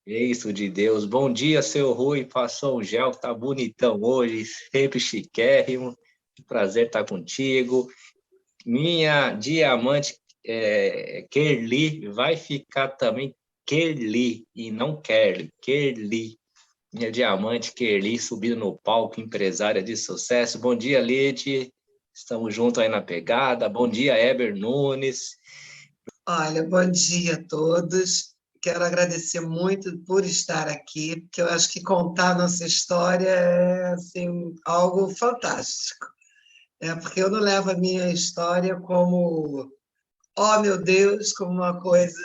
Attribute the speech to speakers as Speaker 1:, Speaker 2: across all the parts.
Speaker 1: Isso de Deus. Bom dia, seu Rui. Passou um gel, tá bonitão hoje, sempre chiquérrimo. Prazer estar contigo. Minha diamante Kerli vai ficar também Kerli e não Kerli, Kerli. Minha diamante Kerli subindo no palco, empresária de sucesso. Bom dia, Lede. Estamos juntos aí na pegada. Bom dia, Eber Nunes.
Speaker 2: Olha, bom dia a todos. Quero agradecer muito por estar aqui, porque eu acho que contar a nossa história é assim, algo fantástico. Porque eu não levo a minha história como, oh meu Deus, como uma coisa,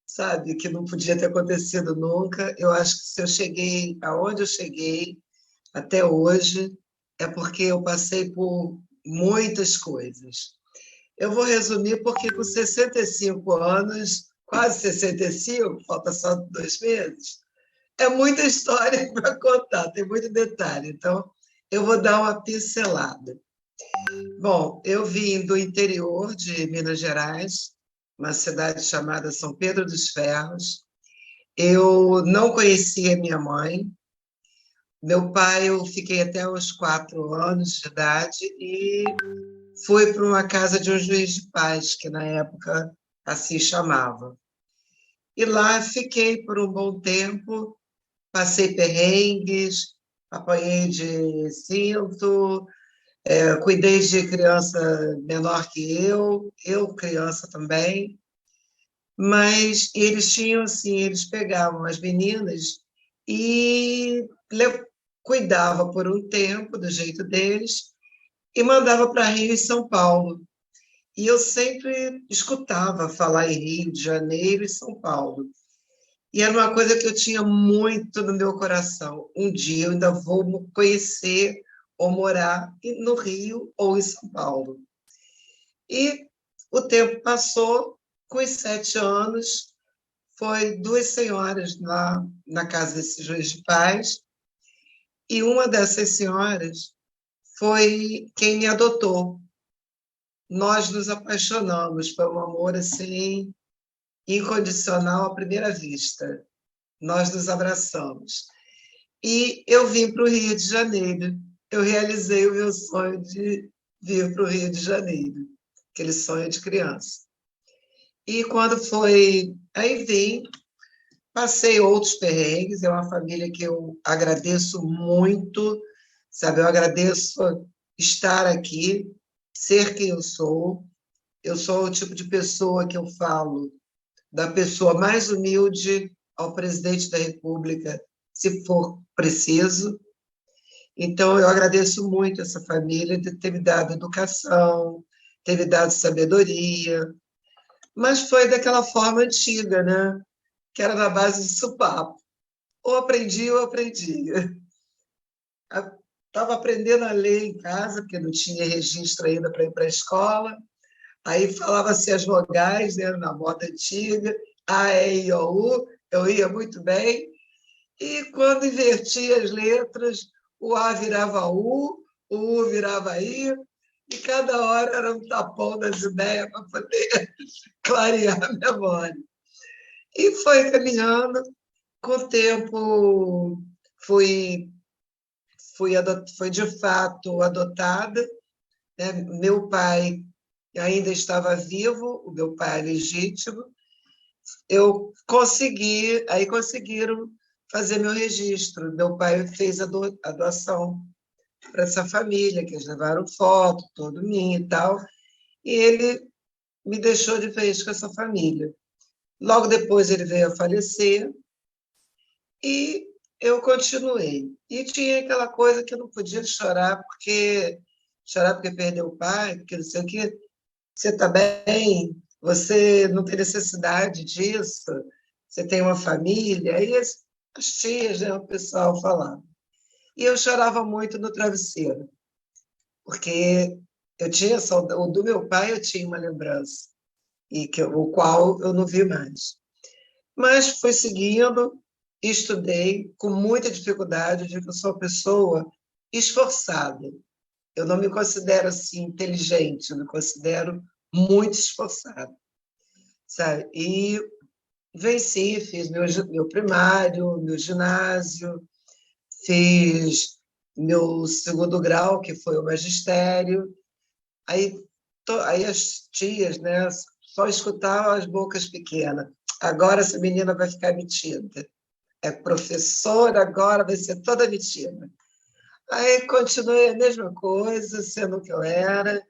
Speaker 2: sabe, que não podia ter acontecido nunca. Eu acho que se eu cheguei aonde eu cheguei até hoje, é porque eu passei por muitas coisas. Eu vou resumir porque com 65 anos, quase 65, falta só 2 meses, é muita história para contar, tem muito detalhe. Então, eu vou dar uma pincelada. Bom, eu vim do interior de Minas Gerais, uma cidade chamada São Pedro dos Ferros. Eu não conhecia minha mãe. Meu pai, eu fiquei até os 4 anos de idade e fui para uma casa de um juiz de paz, que na época assim chamava. E lá fiquei por um bom tempo, passei perrengues, apanhei de cinto, cuidei de criança menor que eu criança também, mas eles tinham assim, eles pegavam as meninas e cuidava por um tempo do jeito deles e mandava para Rio e São Paulo. E eu sempre escutava falar em Rio de Janeiro e São Paulo. E era uma coisa que eu tinha muito no meu coração. Um dia eu ainda vou conhecer ou morar no Rio ou em São Paulo. E o tempo passou, com os 7 anos, foi duas senhoras lá na casa desse juiz de paz, e uma dessas senhoras foi quem me adotou. Nós nos apaixonamos, foi um amor assim incondicional à primeira vista. Nós nos abraçamos. E eu vim para o Rio de Janeiro. Eu realizei o meu sonho de vir para o Rio de Janeiro, aquele sonho de criança. E quando foi, aí vim, passei outros perrengues, é uma família que eu agradeço muito, sabe? Eu agradeço estar aqui, ser quem eu sou. Eu sou o tipo de pessoa que eu falo, da pessoa mais humilde ao presidente da República, se for preciso. Então, eu agradeço muito essa família de ter me dado educação, ter me dado sabedoria, mas foi daquela forma antiga, né? Que era na base de supapo. Ou aprendi ou aprendia. Estava aprendendo a ler em casa, porque não tinha registro ainda para ir para a escola. Aí falava-se as vogais, né, na moda antiga, A, E, I, O, U, eu ia muito bem. E quando invertia as letras, o A virava U, o U virava I, e cada hora era um tapão das ideias para poder clarear a memória. E foi caminhando, com o tempo fui, fui de fato adotada, né? Meu pai ainda estava vivo, o meu pai legítimo, eu consegui, aí conseguiram fazer meu registro. Meu pai fez a doação para essa família, que eles levaram foto, todo minha e tal, e ele me deixou de vez com essa família. Logo depois ele veio a falecer e eu continuei. E tinha aquela coisa que eu não podia chorar porque perdeu o pai, porque não sei o quê. Você está bem? Você não tem necessidade disso? Você tem uma família? Aí as tias, né, o pessoal falava. E eu chorava muito no travesseiro, porque eu tinha saudade, o do meu pai eu tinha uma lembrança, o qual eu não vi mais. Mas fui seguindo, estudei com muita dificuldade, eu digo que eu sou uma pessoa esforçada. Eu não me considero assim inteligente, eu me considero muito esforçada, sabe? E Venci, fiz meu primário, meu ginásio, fiz meu segundo grau, que foi o magistério. Aí, aí as tias, né, só escutavam as bocas pequenas. Agora essa menina vai ficar metida. É professora, agora vai ser toda metida. Aí continuei a mesma coisa, sendo o que eu era.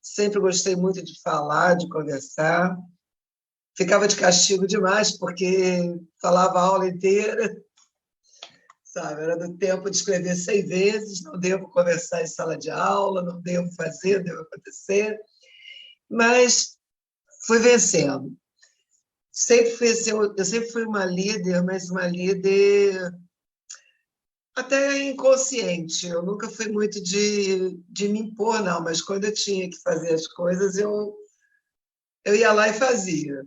Speaker 2: Sempre gostei muito de falar, de conversar. Ficava de castigo demais, porque falava a aula inteira, sabe? Era do tempo de escrever 100 vezes, não devo conversar em sala de aula, não devo fazer, devo acontecer. Mas fui vencendo. Sempre fui assim, eu sempre fui uma líder, mas uma líder até inconsciente. Eu nunca fui muito de me impor, não, mas quando eu tinha que fazer as coisas, eu ia lá e fazia.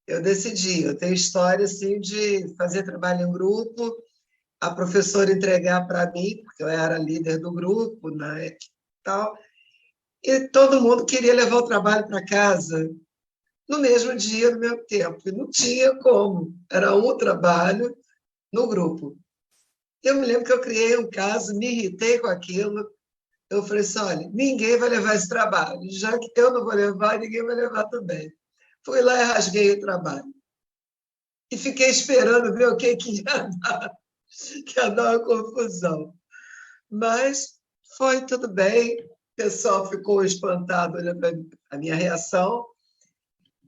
Speaker 2: Eu decidi. Eu tenho história assim, de fazer trabalho em grupo, a professora entregar para mim, porque eu era líder do grupo, né, tal, e todo mundo queria levar o trabalho para casa no mesmo dia, no mesmo tempo. E não tinha como. Era um trabalho no grupo. Eu me lembro que eu criei um caso, me irritei com aquilo. Eu falei assim: olha, ninguém vai levar esse trabalho. Já que eu não vou levar, ninguém vai levar também. Fui lá e rasguei o trabalho. E fiquei esperando ver o que ia dar uma confusão. Mas foi tudo bem. O pessoal ficou espantado olhando a minha reação.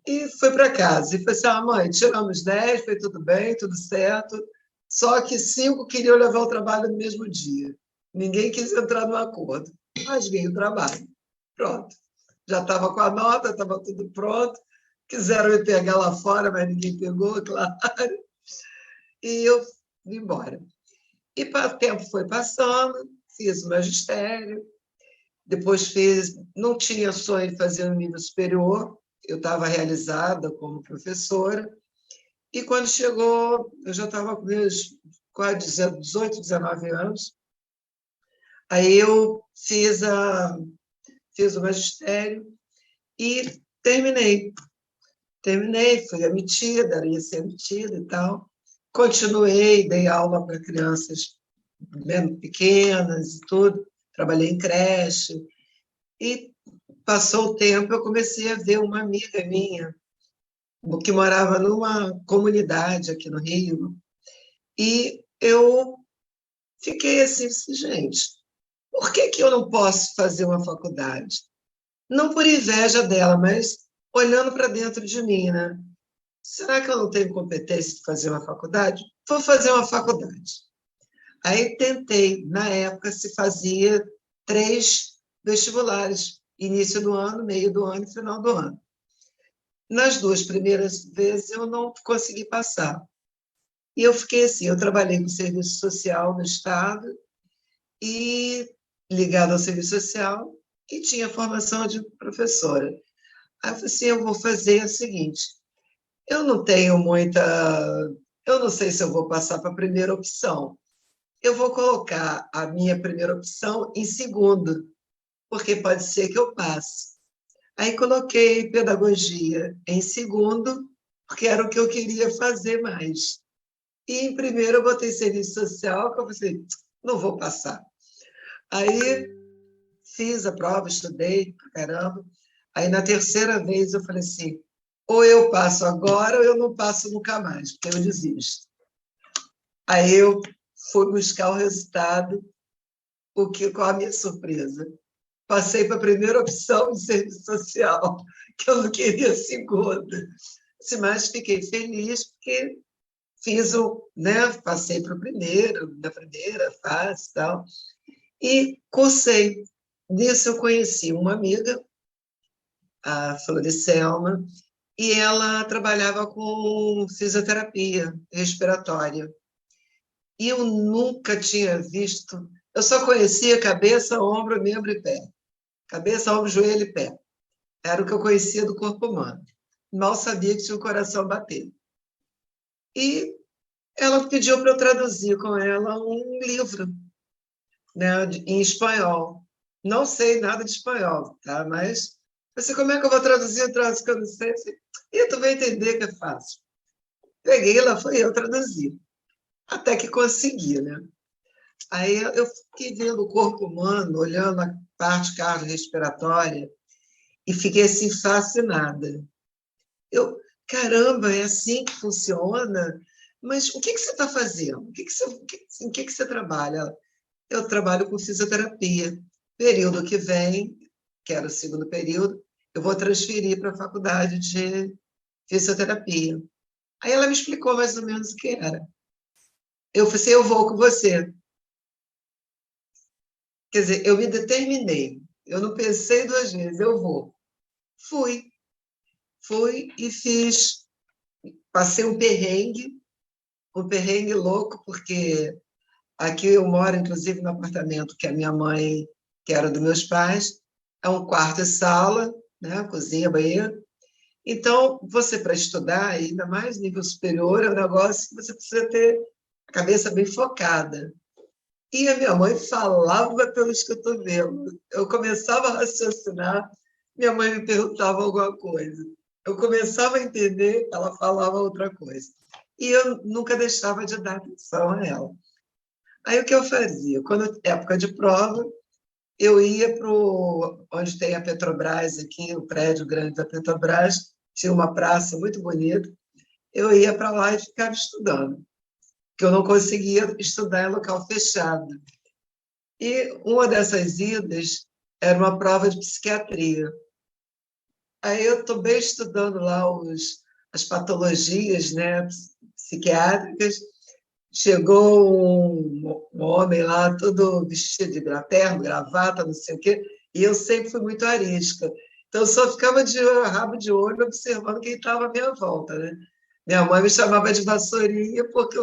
Speaker 2: E foi para casa. E falei assim: mãe, tiramos 10, foi tudo bem, tudo certo. Só que 5 queriam levar o trabalho no mesmo dia. Ninguém quis entrar no acordo. Rasguei o trabalho. Pronto. Já estava com a nota, estava tudo pronto. Quiseram me pegar lá fora, mas ninguém pegou, claro. E eu vim embora. E o tempo foi passando, fiz o magistério, depois fiz, não tinha sonho de fazer um nível superior, eu estava realizada como professora, e quando chegou, eu já estava com meus quase 18, 19 anos, aí eu fiz o magistério e terminei. Terminei, fui admitida, ia ser admitida e tal. Continuei, dei aula para crianças mesmo pequenas e tudo, trabalhei em creche. E passou o tempo, eu comecei a ver uma amiga minha, que morava numa comunidade aqui no Rio, e eu fiquei assim, gente, por que que eu não posso fazer uma faculdade? Não por inveja dela, mas olhando para dentro de mim, né? Será que eu não tenho competência de fazer uma faculdade? Vou fazer uma faculdade. Aí tentei, na época se fazia 3 vestibulares, início do ano, meio do ano e final do ano. Nas 2 primeiras vezes eu não consegui passar. E eu fiquei assim, eu trabalhei com serviço social no Estado, e ligado ao serviço social, e tinha formação de professora. Aí eu falei assim, eu vou fazer o seguinte, eu não tenho muita... Eu não sei se eu vou passar para a primeira opção. Eu vou colocar a minha primeira opção em segundo, porque pode ser que eu passe. Aí coloquei pedagogia em segundo, porque era o que eu queria fazer mais. E em primeiro eu botei serviço social, que eu falei, não vou passar. Aí fiz a prova, estudei pra caramba. Aí na terceira vez eu falei assim, ou eu passo agora ou eu não passo nunca mais, porque eu desisto. Aí eu fui buscar o resultado, qual a minha surpresa? Passei para a primeira opção de serviço social, que eu não queria a segunda. Mas fiquei feliz porque fiz né, passei para o primeiro, da primeira fase e tal, e cursei. Nisso eu conheci uma amiga, a Floricelma, e ela trabalhava com fisioterapia respiratória. E eu nunca tinha visto, eu só conhecia cabeça, ombro, membro e pé. Cabeça, ombro, joelho e pé. Era o que eu conhecia do corpo humano. Mal sabia que tinha o coração batendo. E ela pediu para eu traduzir com ela um livro, né, em espanhol. Não sei nada de espanhol, tá? Mas você, como é que eu vou traduzir um troço que eu não sei? E tu vai entender que é fácil. Peguei, lá foi eu traduzir. Até que consegui, né? Aí eu fiquei vendo o corpo humano, olhando a parte cardiorrespiratória, e fiquei assim fascinada. Eu, caramba, é assim que funciona? Mas o que que você está fazendo? Em que você trabalha? Eu trabalho com fisioterapia. Período que vem, que era o segundo período, eu vou transferir para a faculdade de fisioterapia. Aí ela me explicou mais ou menos o que era. Eu falei assim, eu vou com você. Quer dizer, eu me determinei. Eu não pensei duas vezes, eu vou. Fui. Fui e fiz. Passei um perrengue louco, porque aqui eu moro, inclusive, no apartamento que a minha mãe, que era dos meus pais, é um quarto e sala, né? Cozinha, banheiro. Então, você, para estudar, ainda mais nível superior, é um negócio que você precisa ter a cabeça bem focada. E a minha mãe falava pelos cotovelos. Eu começava a raciocinar, minha mãe me perguntava alguma coisa. Eu começava a entender, ela falava outra coisa. E eu nunca deixava de dar atenção a ela. Aí o que eu fazia? Quando época de prova, eu ia para onde tem a Petrobras aqui, o prédio grande da Petrobras, tinha uma praça muito bonita. Eu ia para lá e ficava estudando, porque eu não conseguia estudar em local fechado. E uma dessas idas era uma prova de psiquiatria. Aí eu estou bem estudando lá as patologias, né, psiquiátricas. Chegou um homem lá, todo vestido de terno, gravata, não sei o quê, e eu sempre fui muito arisca. Então, eu só ficava de rabo de olho observando quem estava à minha volta, né? Minha mãe me chamava de vassourinha porque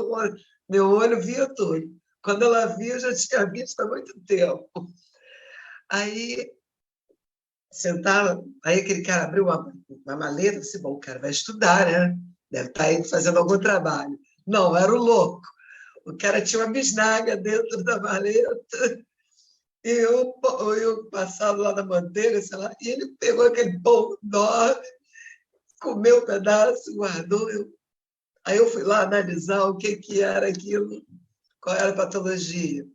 Speaker 2: meu olho via tudo. Quando ela via, eu já tinha visto há muito tempo. Aí, sentava, aí aquele cara abriu uma maleta e disse, bom, o cara vai estudar, né? Deve estar aí fazendo algum trabalho. Não, era o louco. O cara tinha uma bisnaga dentro da maleta e eu passava lá na manteiga, sei lá, e ele pegou aquele pão enorme, comeu um pedaço, guardou. Aí eu fui lá analisar o que era aquilo, qual era a patologia.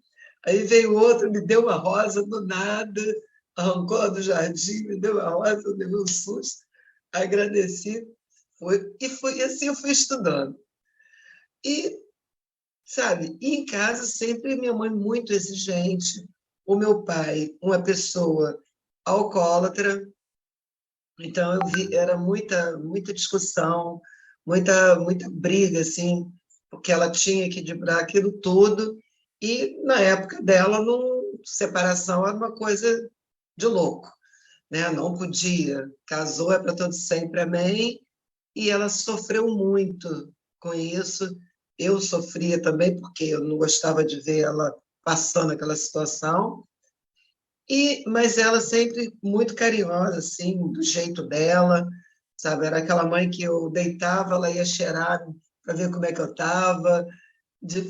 Speaker 2: Aí veio outro, me deu uma rosa do nada, arrancou lá do jardim, me deu uma rosa, eu levei um susto, agradeci, e assim eu fui estudando. E sabe? E em casa, sempre minha mãe muito exigente, o meu pai, uma pessoa alcoólatra, então eu vi, era muita discussão, muita briga, assim, porque ela tinha que driblar aquilo tudo, e na época dela, não, separação era uma coisa de louco, né? Não podia, casou é para todo sempre, amém, e ela sofreu muito com isso. Eu sofria também, porque eu não gostava de ver ela passando aquela situação. Mas ela sempre muito carinhosa, assim, do jeito dela, sabe? Era aquela mãe que eu deitava, ela ia cheirar para ver como é que eu estava,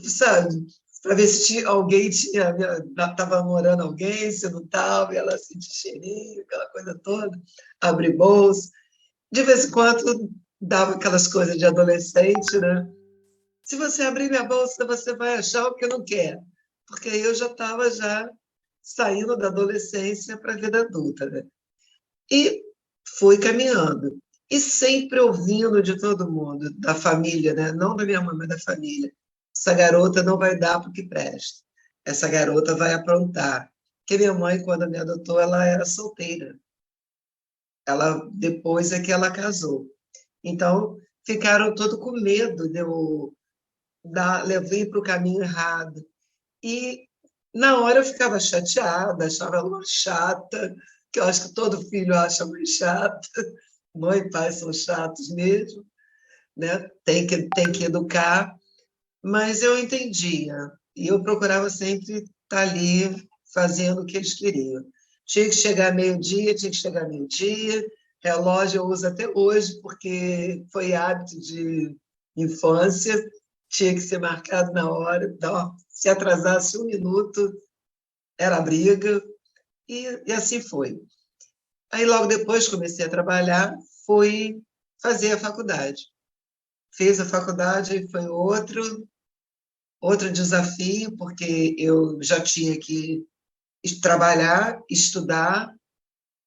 Speaker 2: sabe? Para ver se alguém estava namorando alguém, se não estava, e ela sentia cheirinho, aquela coisa toda, abre bolsa. De vez em quando dava aquelas coisas de adolescente, né? Se você abrir minha bolsa, você vai achar o que não quer. Porque aí eu já estava já saindo da adolescência para a vida adulta, né? E fui caminhando. E sempre ouvindo de todo mundo, da família, né? Não da minha mãe, mas da família. Essa garota não vai dar para o que presta. Essa garota vai aprontar. Porque minha mãe, quando me adotou, ela era solteira. Ela, depois é que ela casou. Então, ficaram todos com medo de eu levei para o caminho errado. E, na hora, eu ficava chateada, achava ela uma chata, que eu acho que todo filho acha mãe chata. Mãe e pai são chatos mesmo, né? Tem que educar. Mas eu entendia. E eu procurava sempre estar ali fazendo o que eles queriam. Tinha que chegar meio-dia, tinha que chegar meio-dia. Relógio eu uso até hoje, porque foi hábito de infância, tinha que ser marcado na hora. Então, se atrasasse um minuto, era briga, e assim foi. Aí, logo depois, comecei a trabalhar, fui fazer a faculdade. Fiz a faculdade, foi outro desafio, porque eu já tinha que trabalhar, estudar,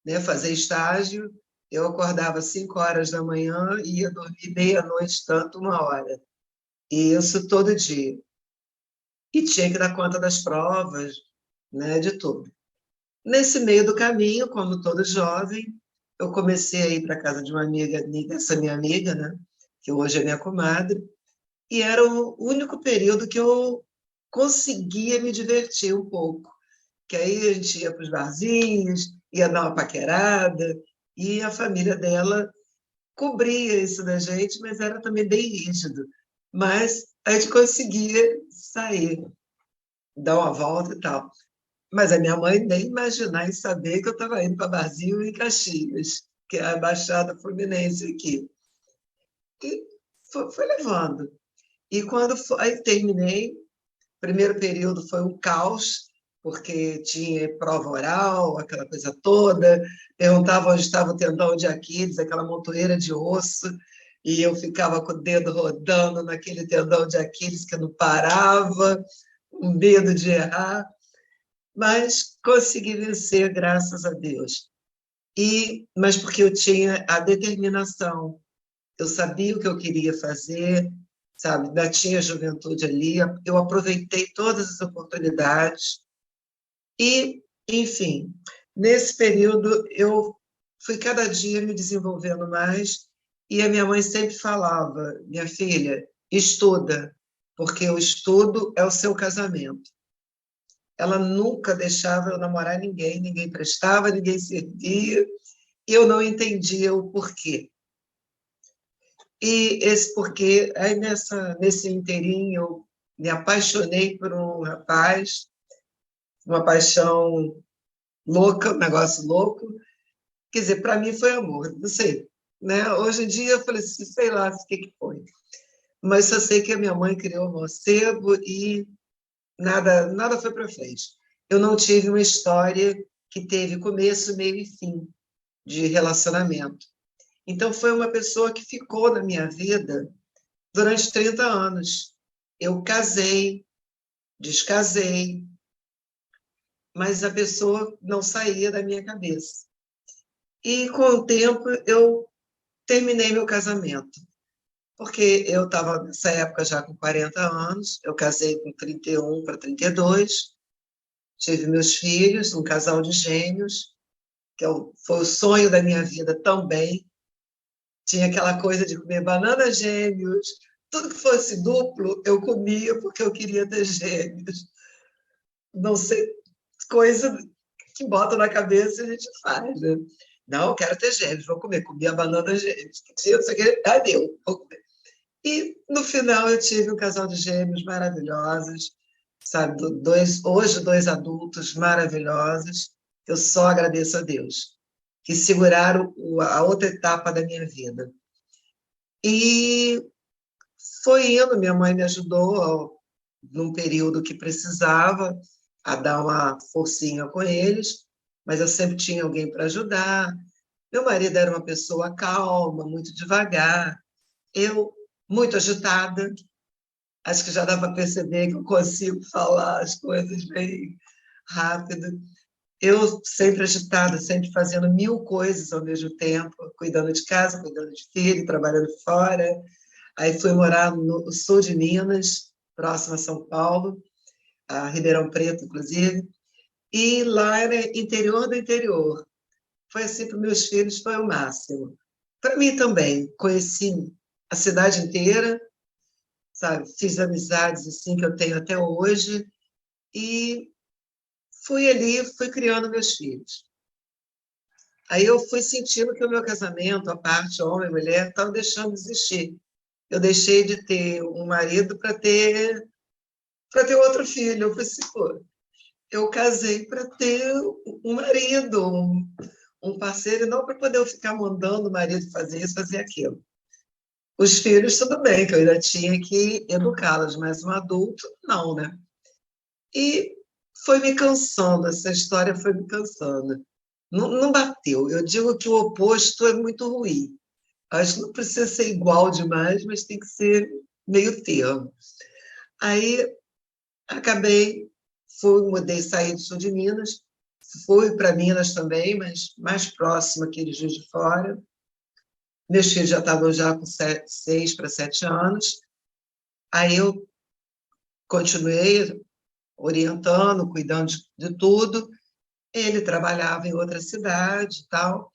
Speaker 2: né, fazer estágio. Eu acordava às 5 horas da manhã e ia dormir meia-noite, tanto 1 hora. E isso todo dia. E tinha que dar conta das provas, né, de tudo. Nesse meio do caminho, como todo jovem, eu comecei a ir para a casa de uma amiga, dessa minha amiga, né, que hoje é minha comadre, e era o único período que eu conseguia me divertir um pouco. Que aí a gente ia para os barzinhos, ia dar uma paquerada, e a família dela cobria isso da gente, mas era também bem rígido. Mas a gente conseguia sair, dar uma volta e tal. Mas a minha mãe nem imaginar em saber que eu estava indo para barzinho em Caxias, que é a Baixada Fluminense aqui. E foi levando. E quando aí terminei, primeiro período foi um caos, porque tinha prova oral, aquela coisa toda, perguntava onde estava o tendão de Aquiles, aquela montoeira de osso, e eu ficava com o dedo rodando naquele tendão de Aquiles que não parava, com medo de errar, mas consegui vencer, graças a Deus. Mas porque eu tinha a determinação, eu sabia o que eu queria fazer, sabe? Ainda tinha juventude ali, eu aproveitei todas as oportunidades e, enfim, nesse período eu fui cada dia me desenvolvendo mais e a minha mãe sempre falava, minha filha, estuda, porque o estudo é o seu casamento. Ela nunca deixava eu namorar ninguém, ninguém prestava, ninguém servia, e eu não entendia o porquê. E esse porquê, aí nesse inteirinho, eu me apaixonei por um rapaz, uma paixão louca, um negócio louco. Quer dizer, para mim foi amor, não sei. Né? Hoje em dia eu falei assim, sei lá o que foi. Mas só sei que a minha mãe criou um morcego e nada foi para frente. Eu não tive uma história que teve começo, meio e fim de relacionamento. Então, foi uma pessoa que ficou na minha vida durante 30 anos. Eu casei, descasei, mas a pessoa não saía da minha cabeça. E, com o tempo, eu terminei meu casamento, porque eu estava, nessa época, já com 40 anos, eu casei com 31 para 32, tive meus filhos, um casal de gêmeos, que foi o sonho da minha vida também. Tinha aquela coisa de comer banana gêmeos, tudo que fosse duplo eu comia porque eu queria ter gêmeos. Não sei, coisa que bota na cabeça e a gente faz, né? Não, eu quero ter gêmeos, vou comer. Comia banana gêmeos. Que dia, não sei o que, deu, vou comer. E, no final, eu tive um casal de gêmeos maravilhosos, sabe? Hoje, dois adultos maravilhosos. Eu só agradeço a Deus, que seguraram a outra etapa da minha vida. E foi indo, minha mãe me ajudou num período que precisava a dar uma forcinha com eles, mas eu sempre tinha alguém para ajudar. Meu marido era uma pessoa calma, muito devagar. Eu, muito agitada, acho que já dá para perceber que eu consigo falar as coisas bem rápido. Eu sempre agitada, sempre fazendo 1000 coisas ao mesmo tempo, cuidando de casa, cuidando de filho, trabalhando fora. Aí fui morar no sul de Minas, próximo a São Paulo, a Ribeirão Preto, inclusive, e lá era interior do interior. Foi assim para os meus filhos, foi o máximo. Para mim também, conheci a cidade inteira, sabe? Fiz amizades assim que eu tenho até hoje e fui ali, fui criando meus filhos. Aí eu fui sentindo que o meu casamento, a parte homem e mulher, estava deixando de existir. Eu deixei de ter um marido para ter outro filho. Eu falei assim, pô, eu casei para ter um marido, um parceiro, e não para poder eu ficar mandando o marido fazer isso, fazer aquilo. Os filhos, tudo bem, que eu ainda tinha que educá-los, mas um adulto, não, né? E foi me cansando, essa história foi me cansando. Não bateu. Eu digo que o oposto é muito ruim. Acho que não precisa ser igual demais, mas tem que ser meio termo. Aí acabei, mudei, saí do sul de Minas, fui para Minas também, mas mais próximo aqui de Juiz de Fora. Meus filhos já estavam já com 6 para 7 anos. Aí eu continuei orientando, cuidando de tudo. Ele trabalhava em outra cidade e tal,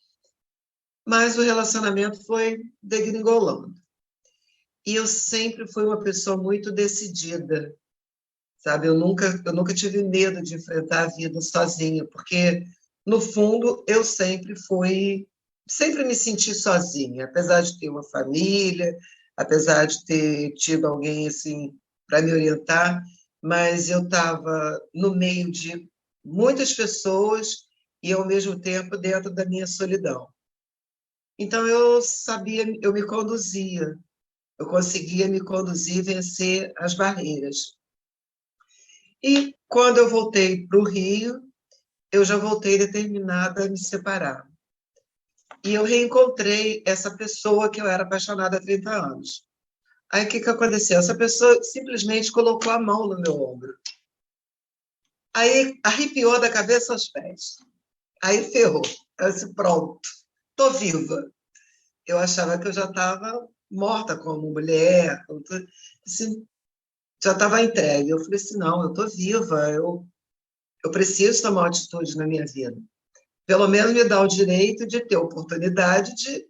Speaker 2: mas o relacionamento foi degringolando. E eu sempre fui uma pessoa muito decidida, sabe? Eu nunca tive medo de enfrentar a vida sozinha, porque, no fundo, eu sempre me senti sozinha, apesar de ter uma família, apesar de ter tido alguém assim para me orientar, mas eu estava no meio de muitas pessoas e, ao mesmo tempo, dentro da minha solidão. Então, eu sabia, eu me conduzia, eu conseguia me conduzir e vencer as barreiras. E quando eu voltei para o Rio, eu já voltei determinada a me separar. E eu reencontrei essa pessoa que eu era apaixonada há 30 anos. Aí o que, que aconteceu? Essa pessoa simplesmente colocou a mão no meu ombro. Aí arrepiou da cabeça aos pés. Aí ferrou. Eu disse, pronto, estou viva. Eu achava que eu já estava morta como mulher, assim, já estava entregue. Eu falei assim, não, eu estou viva, eu preciso tomar uma atitude na minha vida. Pelo menos me dá o direito de ter a oportunidade de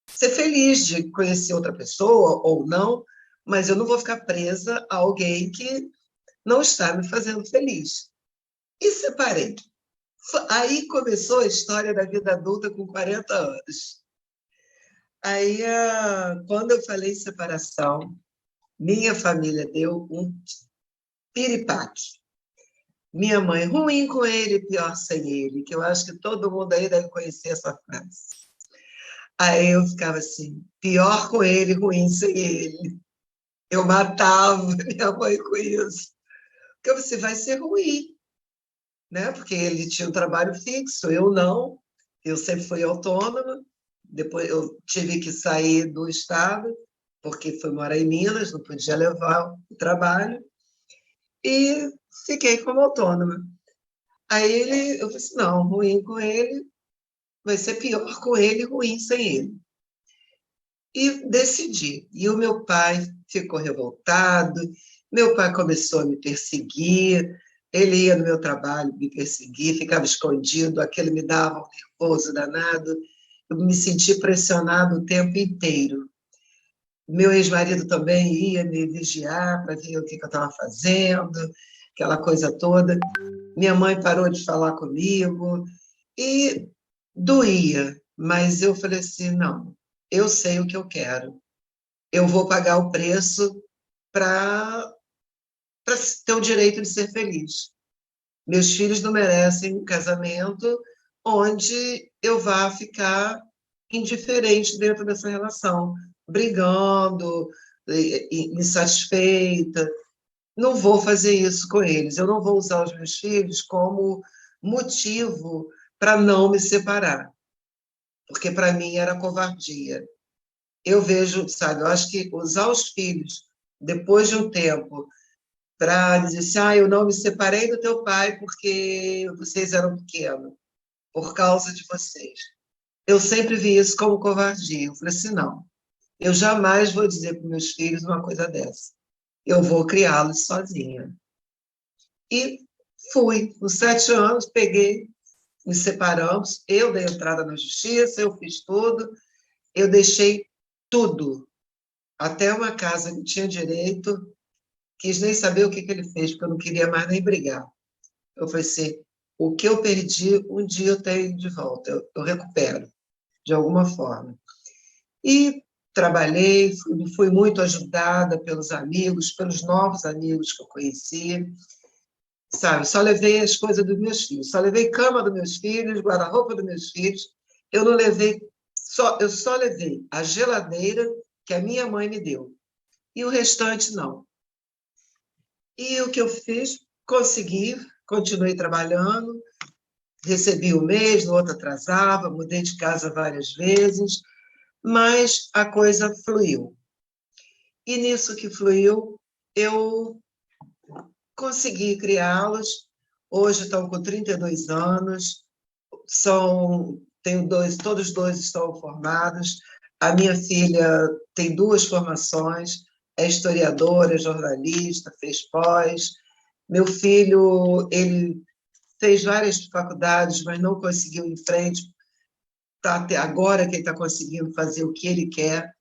Speaker 2: ser feliz, de conhecer outra pessoa ou não, mas eu não vou ficar presa a alguém que não está me fazendo feliz. E separei. Aí começou a história da vida adulta com 40 anos. Aí, quando eu falei em separação, minha família deu um piripaque. Minha mãe, ruim com ele, pior sem ele, que eu acho que todo mundo aí deve conhecer essa frase. Aí eu ficava assim, pior com ele, ruim sem ele. Eu matava minha mãe com isso. Porque você vai ser ruim, né? Porque ele tinha um trabalho fixo, eu não. Eu sempre fui autônoma. Depois eu tive que sair do estado, porque fui morar em Minas, não podia levar o trabalho. E fiquei como autônoma. Eu falei assim, não, ruim com ele, vai ser pior com ele, ruim sem ele. E decidi. E o meu pai ficou revoltado, meu pai começou a me perseguir, ele ia no meu trabalho me perseguir, ficava escondido, aquilo me dava um nervoso danado, eu me senti pressionado o tempo inteiro. Meu ex-marido também ia me vigiar para ver o que eu estava fazendo, aquela coisa toda. Minha mãe parou de falar comigo e doía, mas eu falei assim, não, eu sei o que eu quero. Eu vou pagar o preço para ter o direito de ser feliz. Meus filhos não merecem um casamento onde eu vá ficar indiferente dentro dessa relação, brigando, insatisfeita. Não vou fazer isso com eles. Eu não vou usar os meus filhos como motivo para não me separar, porque para mim era covardia. Eu vejo, sabe, eu acho que usar os filhos depois de um tempo para dizer assim, eu não me separei do teu pai porque vocês eram pequenos, por causa de vocês. Eu sempre vi isso como covardia. Eu falei assim, não, eu jamais vou dizer para meus filhos uma coisa dessa. Eu vou criá-los sozinha. E fui. Com 7 anos, peguei, nos separamos, eu dei entrada na justiça, eu fiz tudo, eu deixei tudo, até uma casa que tinha direito, quis nem saber o que ele fez, porque eu não queria mais nem brigar. Eu falei assim, o que eu perdi, um dia eu tenho de volta, eu recupero, de alguma forma. E trabalhei, fui muito ajudada pelos amigos, pelos novos amigos que eu conheci, sabe? Só levei as coisas dos meus filhos, só levei cama dos meus filhos, guarda-roupa dos meus filhos, eu não levei, eu só levei a geladeira que a minha mãe me deu, e o restante não. E o que eu fiz? Consegui, continuei trabalhando, recebi o mês, no outro atrasava, mudei de casa várias vezes, mas a coisa fluiu. E nisso que fluiu, eu consegui criá-los. Hoje estão com 32 anos, tenho dois, todos dois estão formados. A minha filha tem duas formações, é historiadora, é jornalista, fez pós. Meu filho, ele fez várias faculdades, mas não conseguiu ir em frente. Tá até agora que ele está conseguindo fazer o que ele quer,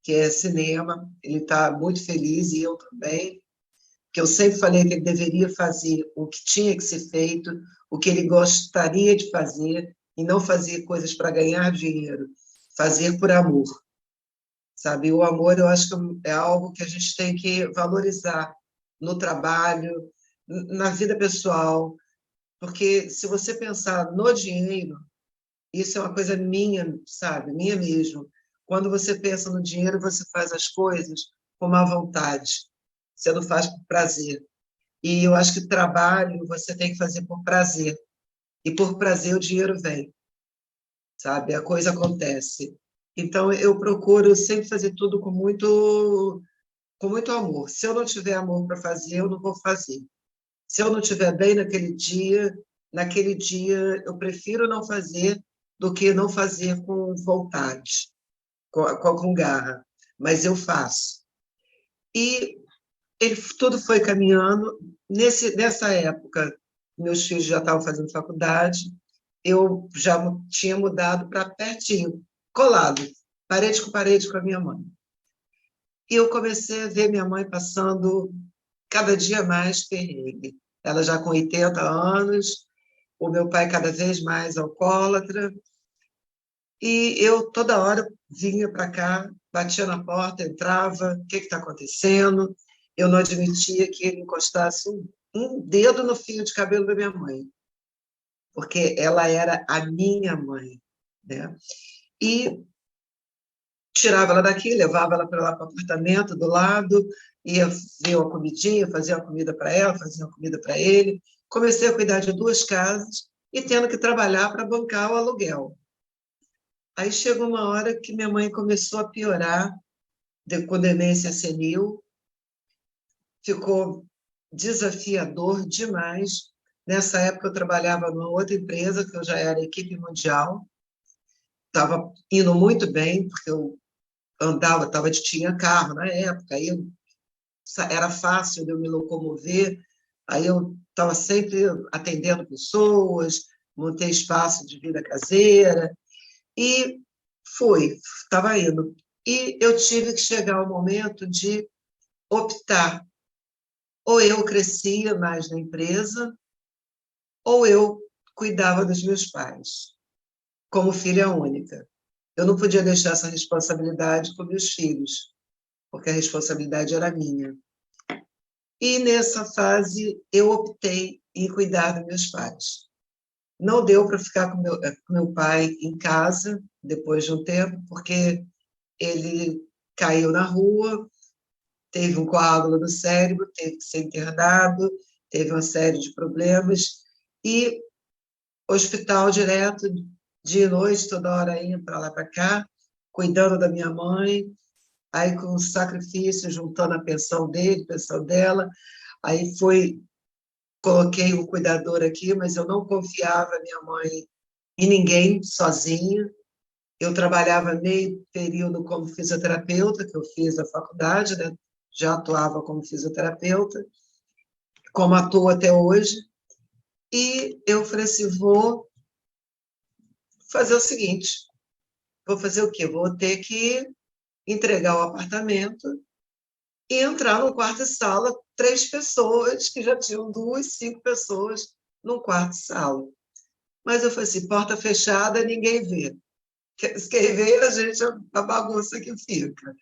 Speaker 2: que é cinema. Ele está muito feliz, e eu também, que eu sempre falei que ele deveria fazer o que tinha que ser feito, o que ele gostaria de fazer, e não fazer coisas para ganhar dinheiro, fazer por amor, sabe? O amor, eu acho que é algo que a gente tem que valorizar no trabalho, na vida pessoal, porque se você pensar no dinheiro, isso é uma coisa minha, sabe? Minha mesmo. Quando você pensa no dinheiro, você faz as coisas com má vontade, você não faz por prazer. E eu acho que trabalho você tem que fazer por prazer. E por prazer o dinheiro vem, sabe? A coisa acontece. Então eu procuro sempre fazer tudo com muito amor. Se eu não tiver amor para fazer, eu não vou fazer. Se eu não estiver bem naquele dia eu prefiro não fazer do que não fazer com vontade, com garra. Mas eu faço. E tudo foi caminhando. Nessa época, meus filhos já estavam fazendo faculdade, eu já tinha mudado para pertinho, colado, parede com parede com a minha mãe. E eu comecei a ver minha mãe passando cada dia mais perrengue. Ela já com 80 anos, o meu pai cada vez mais alcoólatra, e eu toda hora vinha para cá, batia na porta, entrava, o que está acontecendo? Eu não admitia que ele encostasse um dedo no fio de cabelo da minha mãe, porque ela era a minha mãe, né? E tirava ela daqui, levava ela para lá para o apartamento do lado, ia ver uma comidinha, fazia uma comida para ela, fazia uma comida para ele. Comecei a cuidar de duas casas e tendo que trabalhar para bancar o aluguel. Aí chegou uma hora que minha mãe começou a piorar, com demência senil, ficou desafiador demais. Nessa época eu trabalhava numa outra empresa, que eu já era equipe mundial, estava indo muito bem, porque eu andava, tinha carro na época, aí era fácil de eu me locomover, aí eu estava sempre atendendo pessoas, montei espaço de vida caseira, e estava indo. E eu tive que chegar ao momento de optar. Ou eu crescia mais na empresa, ou eu cuidava dos meus pais, como filha única. Eu não podia deixar essa responsabilidade com meus filhos, porque a responsabilidade era minha. E nessa fase eu optei em cuidar dos meus pais. Não deu para ficar com meu pai em casa depois de um tempo, porque ele caiu na rua, teve um coágulo no cérebro, teve que ser internado, teve uma série de problemas, e hospital direto, dia e noite, toda hora indo para lá para cá, cuidando da minha mãe, aí com sacrifício, juntando a pensão dele, a pensão dela, aí coloquei um cuidador aqui, mas eu não confiava minha mãe em ninguém, sozinha. Eu trabalhava meio período como fisioterapeuta, que eu fiz a faculdade, né? Já atuava como fisioterapeuta, como atuo até hoje, e eu falei assim, vou fazer o seguinte, vou fazer o quê? Vou ter que entregar o apartamento e entrar no quarto e sala, 3 pessoas, que já tinham 2, 5 pessoas num quarto e sala. Mas eu falei assim, porta fechada, ninguém vê. Quem vê, a gente, a bagunça que fica.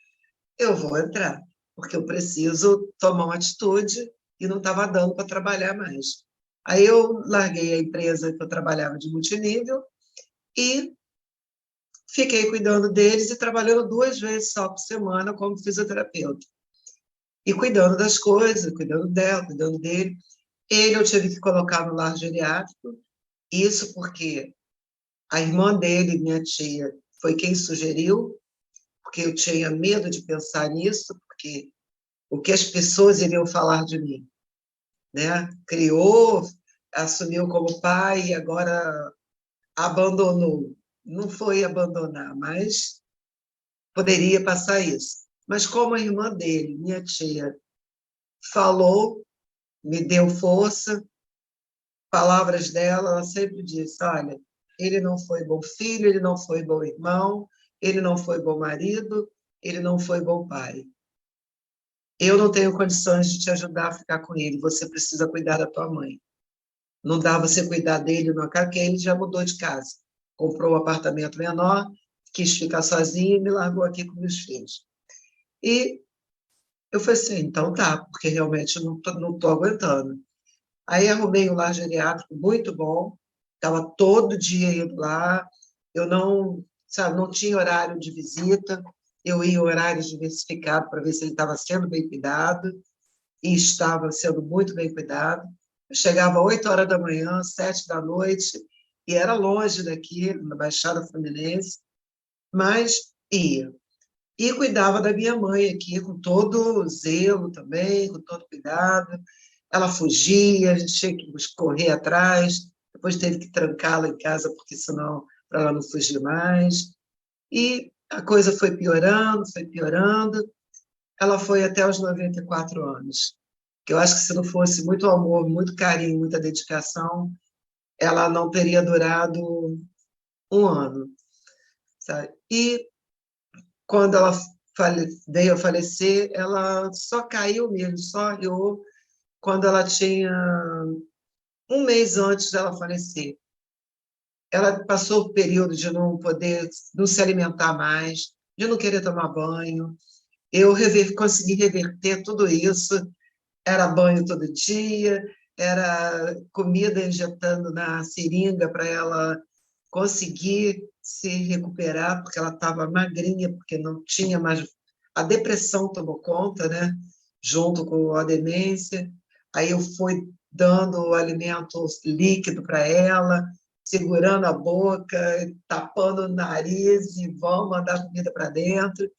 Speaker 2: Eu vou entrar, porque eu preciso tomar uma atitude e não estava dando para trabalhar mais. Aí eu larguei a empresa que eu trabalhava de multinível e fiquei cuidando deles e trabalhando 2 vezes só por semana como fisioterapeuta. E cuidando das coisas, cuidando dela, cuidando dele. Ele eu tive que colocar no lar geriátrico, isso porque a irmã dele, minha tia, foi quem sugeriu, porque eu tinha medo de pensar nisso, porque o que as pessoas iriam falar de mim, né? Criou, assumiu como pai e agora abandonou. Não foi abandonar, mas poderia passar isso. Mas como a irmã dele, minha tia, falou, me deu força, palavras dela, ela sempre disse, olha, ele não foi bom filho, ele não foi bom irmão, ele não foi bom marido, ele não foi bom pai. Eu não tenho condições de te ajudar a ficar com ele, você precisa cuidar da tua mãe. Não dá você cuidar dele, não, porque ele já mudou de casa. Comprou um apartamento menor, quis ficar sozinho e me largou aqui com meus filhos. E eu falei assim, então tá, porque realmente eu não tô aguentando. Aí arrumei um lar geriátrico muito bom, estava todo dia indo lá, eu não, sabe, não tinha horário de visita, eu ia em horários diversificados para ver se ele estava sendo bem cuidado, e estava sendo muito bem cuidado. Eu chegava às 8 horas da manhã, 7 da noite, e era longe daqui, na Baixada Fluminense, mas ia. E cuidava da minha mãe aqui, com todo zelo também, com todo cuidado. Ela fugia, a gente tinha que correr atrás, depois teve que trancá-la em casa, porque senão, para ela não fugir mais. E a coisa foi piorando, foi piorando. Ela foi até os 94 anos. Que eu acho que se não fosse muito amor, muito carinho, muita dedicação, ela não teria durado um ano. Sabe? E quando ela veio a falecer, ela só caiu mesmo, só riu quando ela tinha um mês antes dela falecer. Ela passou o período de não poder, não se alimentar mais, de não querer tomar banho. Eu consegui reverter tudo isso. Era banho todo dia, era comida injetando na seringa para ela conseguir se recuperar, porque ela estava magrinha, porque não tinha mais. A depressão tomou conta, né? Junto com a demência. Aí eu fui dando o alimento líquido para ela, segurando a boca, tapando o nariz e vamos mandar comida para dentro.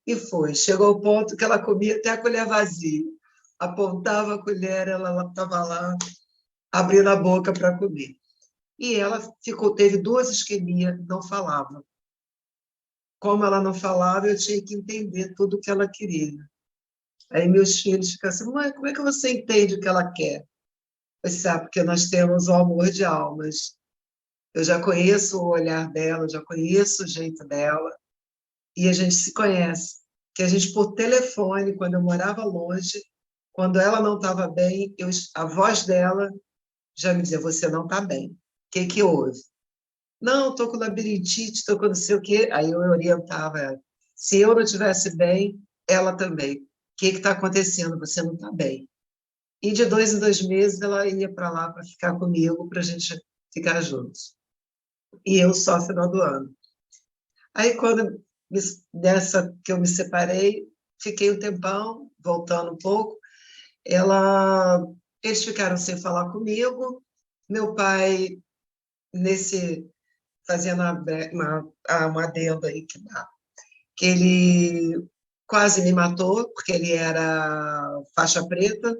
Speaker 2: E foi. Chegou ao ponto que ela comia até a colher vazia. Apontava a colher, ela estava lá abrindo a boca para comer. E ela teve duas isquemias, não falava. Como ela não falava, eu tinha que entender tudo o que ela queria. Aí meus filhos ficam assim, mãe, como é que você entende o que ela quer? Eu disse, porque nós temos o amor de almas. Eu já conheço o olhar dela, eu já conheço o jeito dela, e a gente se conhece. Que a gente, por telefone, quando eu morava longe, quando ela não estava bem, a voz dela já me dizia, você não está bem. O que que houve? Não, estou com labirintite, estou com não sei o quê. Aí eu orientava ela. Se eu não estivesse bem, ela também. O que está acontecendo? Você não está bem. E de 2 em 2 meses ela ia para lá para ficar comigo, para a gente ficar juntos. E eu só final do ano. Aí, nessa que eu me separei, fiquei um tempão, voltando um pouco, eles ficaram sem falar comigo, meu pai, fazendo uma adenda aí que ele quase me matou, porque ele era faixa preta,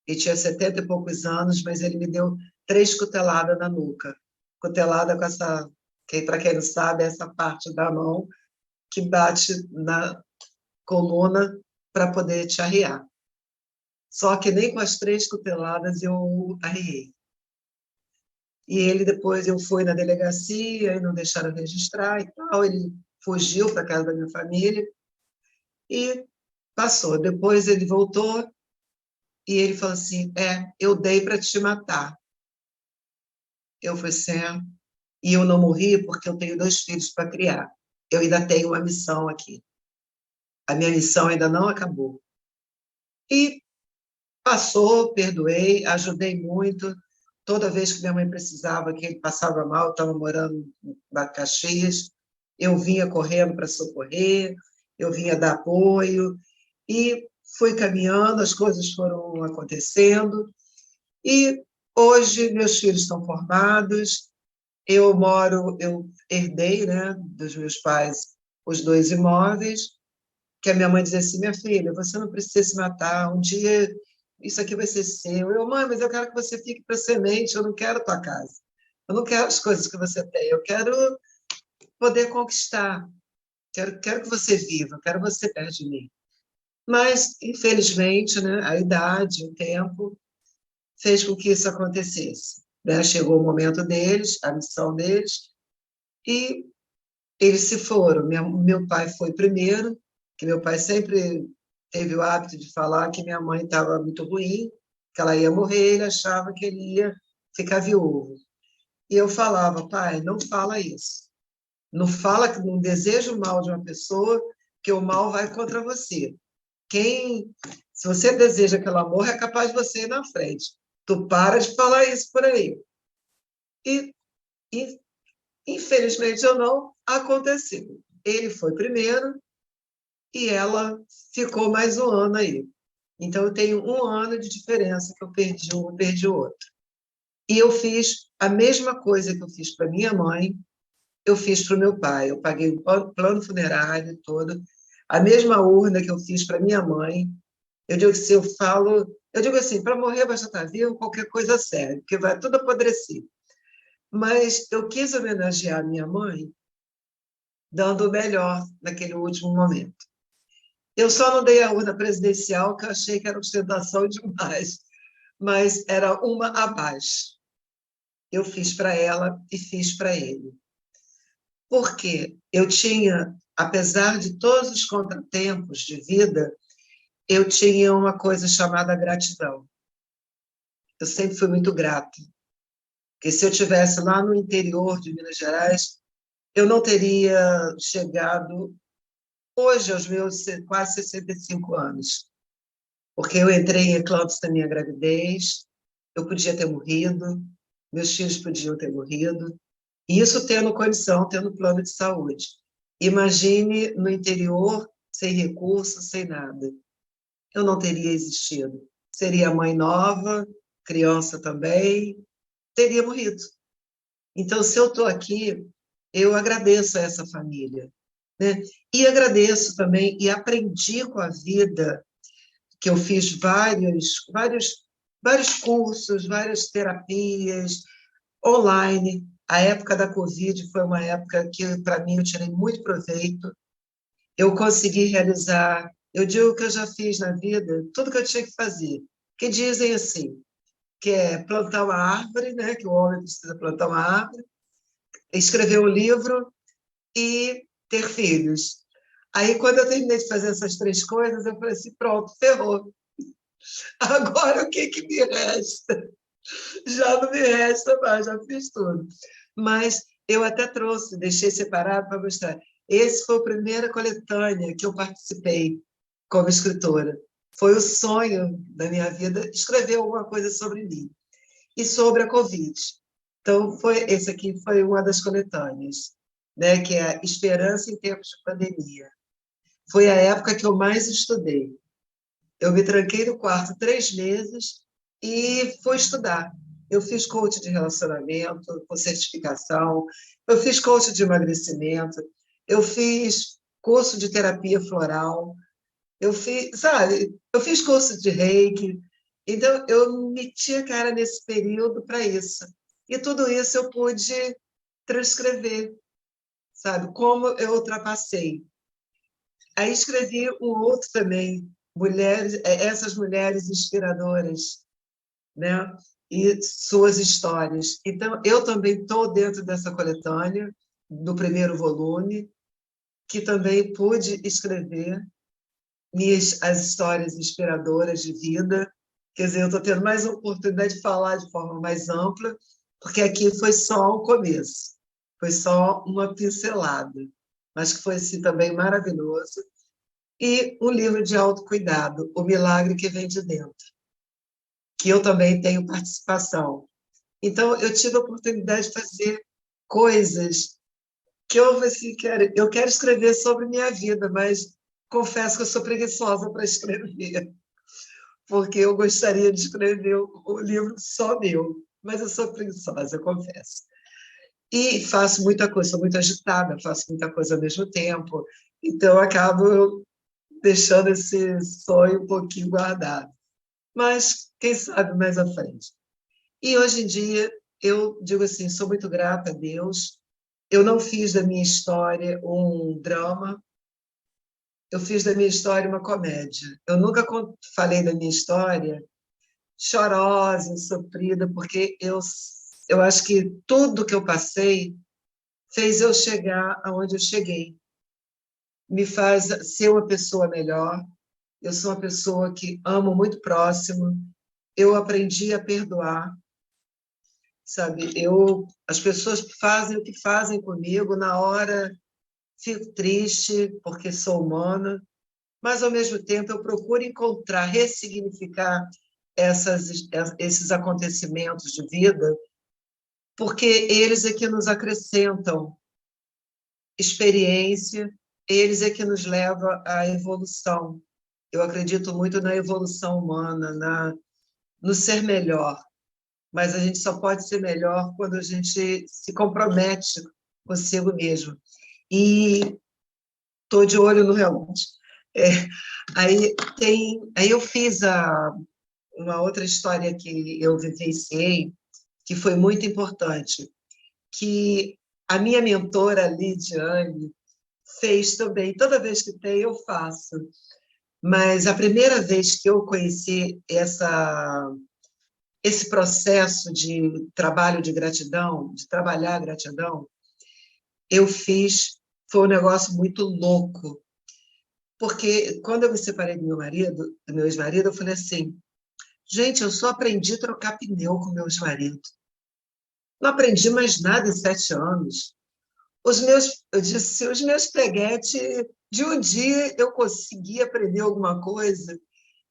Speaker 2: e tinha 70 e poucos anos, mas ele me deu 3 cuteladas na nuca. Cutelada com essa, que para quem não sabe, é essa parte da mão que bate na coluna para poder te arriar. Só que nem com as 3 cuteladas eu arriei. E ele depois, eu fui na delegacia e não deixaram registrar e tal, ele fugiu para casa da minha família e passou. Depois ele voltou e ele falou assim, eu dei para te matar. Eu falei assim, e eu não morri porque eu tenho 2 filhos para criar. Eu ainda tenho uma missão aqui. A minha missão ainda não acabou. E passou, perdoei, ajudei muito. Toda vez que minha mãe precisava, que ele passava mal, estava morando em Caxias, eu vinha correndo para socorrer, eu vinha dar apoio, e fui caminhando, as coisas foram acontecendo, e hoje meus filhos estão formados, eu herdei, né, dos meus pais os 2 imóveis, que a minha mãe dizia assim, minha filha, você não precisa se matar, um dia isso aqui vai ser seu. Eu, mãe, mas eu quero que você fique para semente, eu não quero a tua casa. Eu não quero as coisas que você tem, eu quero poder conquistar, quero que você viva, quero você perto de mim. Mas, infelizmente, né, a idade, o tempo, fez com que isso acontecesse. Né? Chegou o momento deles, a missão deles, e eles se foram. Meu pai foi primeiro, que meu pai sempre teve o hábito de falar que minha mãe estava muito ruim, que ela ia morrer, ele achava que ele ia ficar viúvo. E eu falava, pai, não fala isso. Não fala que não deseja o mal de uma pessoa, que o mal vai contra você. Se você deseja que ela morra, é capaz de você ir na frente. Tu para de falar isso por aí. E, infelizmente ou não, aconteceu. Ele foi primeiro e ela ficou mais um ano aí. Então, eu tenho um ano de diferença que eu perdi um, perdi o outro. E eu fiz a mesma coisa que eu fiz para minha mãe, eu fiz para o meu pai. Eu paguei o plano funerário todo, a mesma urna que eu fiz para minha mãe. Eu digo assim, eu digo assim, para morrer basta estar vivo, qualquer coisa serve, porque vai tudo apodrecer. Mas eu quis homenagear minha mãe dando o melhor naquele último momento. Eu só não dei a urna presidencial, que eu achei que era ostentação demais, mas era uma abaixo. Eu fiz para ela e fiz para ele. Porque eu tinha, apesar de todos os contratempos de vida, eu tinha uma coisa chamada gratidão. Eu sempre fui muito grata. Porque se eu tivesse lá no interior de Minas Gerais, eu não teria chegado hoje aos meus quase 65 anos. Porque eu entrei em eclâmpsia da minha gravidez, eu podia ter morrido, meus filhos podiam ter morrido, e isso tendo condição, tendo plano de saúde. Imagine no interior, sem recursos, sem nada. Eu não teria existido. Seria mãe nova, criança também, teria morrido. Então, se eu estou aqui, eu agradeço a essa família, né? E agradeço também, e aprendi com a vida, que eu fiz vários cursos, várias terapias online. A época da Covid foi uma época que, para mim, eu tirei muito proveito. Eu consegui realizar, eu digo que eu já fiz na vida tudo que eu tinha que fazer. Que dizem assim, que é plantar uma árvore, né? Que o homem precisa plantar uma árvore, escrever um livro e ter filhos. Aí, quando eu terminei de fazer essas 3 coisas, eu falei assim, pronto, ferrou. Agora, o que me resta? Já não me resta mais, já fiz tudo. Mas eu até trouxe, deixei separado para mostrar. Esse foi a primeira coletânea que eu participei como escritora. Foi o sonho da minha vida escrever alguma coisa sobre mim e sobre a Covid. Então, esse aqui foi uma das coletâneas, né, que é Esperança em Tempos de Pandemia. Foi a época que eu mais estudei. Eu me tranquei no quarto 3 meses e fui estudar. Eu fiz coach de relacionamento, com certificação, eu fiz coach de emagrecimento, eu fiz curso de terapia floral, eu fiz curso de reiki. Então, eu meti a cara nesse período para isso. E tudo isso eu pude transcrever, sabe? Como eu ultrapassei. Aí escrevi um outro também, essas mulheres inspiradoras, né? E suas histórias. Então, eu também estou dentro dessa coletânea, do primeiro volume, que também pude escrever as histórias inspiradoras de vida. Quer dizer, eu estou tendo mais uma oportunidade de falar de forma mais ampla, porque aqui foi só o começo, foi só uma pincelada, mas que foi assim, também maravilhoso. E um livro de autocuidado, O Milagre que Vem de Dentro, que eu também tenho participação. Então, eu tive a oportunidade de fazer coisas que eu quero escrever sobre minha vida, mas confesso que eu sou preguiçosa para escrever, porque eu gostaria de escrever o livro só meu, mas eu sou preguiçosa, eu confesso. E faço muita coisa, sou muito agitada, faço muita coisa ao mesmo tempo, então eu acabo deixando esse sonho um pouquinho guardado. Mas, quem sabe, mais à frente. E, hoje em dia, eu digo assim, sou muito grata a Deus. Eu não fiz da minha história um drama, eu fiz da minha história uma comédia. Eu nunca falei da minha história chorosa, sofrida, porque eu acho que tudo que eu passei fez eu chegar aonde eu cheguei. Me faz ser uma pessoa melhor. Eu sou uma pessoa que amo muito próximo. Eu aprendi a perdoar, sabe? As pessoas fazem o que fazem comigo, na hora fico triste porque sou humana, mas ao mesmo tempo eu procuro encontrar, ressignificar esses acontecimentos de vida, porque eles é que nos acrescentam experiência, eles é que nos levam à evolução. Eu acredito muito na evolução humana, no ser melhor, mas a gente só pode ser melhor quando a gente se compromete consigo mesmo. E estou de olho no relógio. É, aí eu fiz uma outra história que eu vivenciei, que foi muito importante, que a minha mentora, Lidiane, fez também. Toda vez que tem, eu faço. Mas a primeira vez que eu conheci esse processo de trabalho de gratidão, de trabalhar a gratidão, eu fiz, foi um negócio muito louco, porque quando eu me separei do meu ex-marido, eu falei assim, gente, eu só aprendi a trocar pneu com meu ex-marido. Não aprendi mais nada em 7 anos. Eu disse, os meus peguetes, de um dia eu consegui aprender alguma coisa,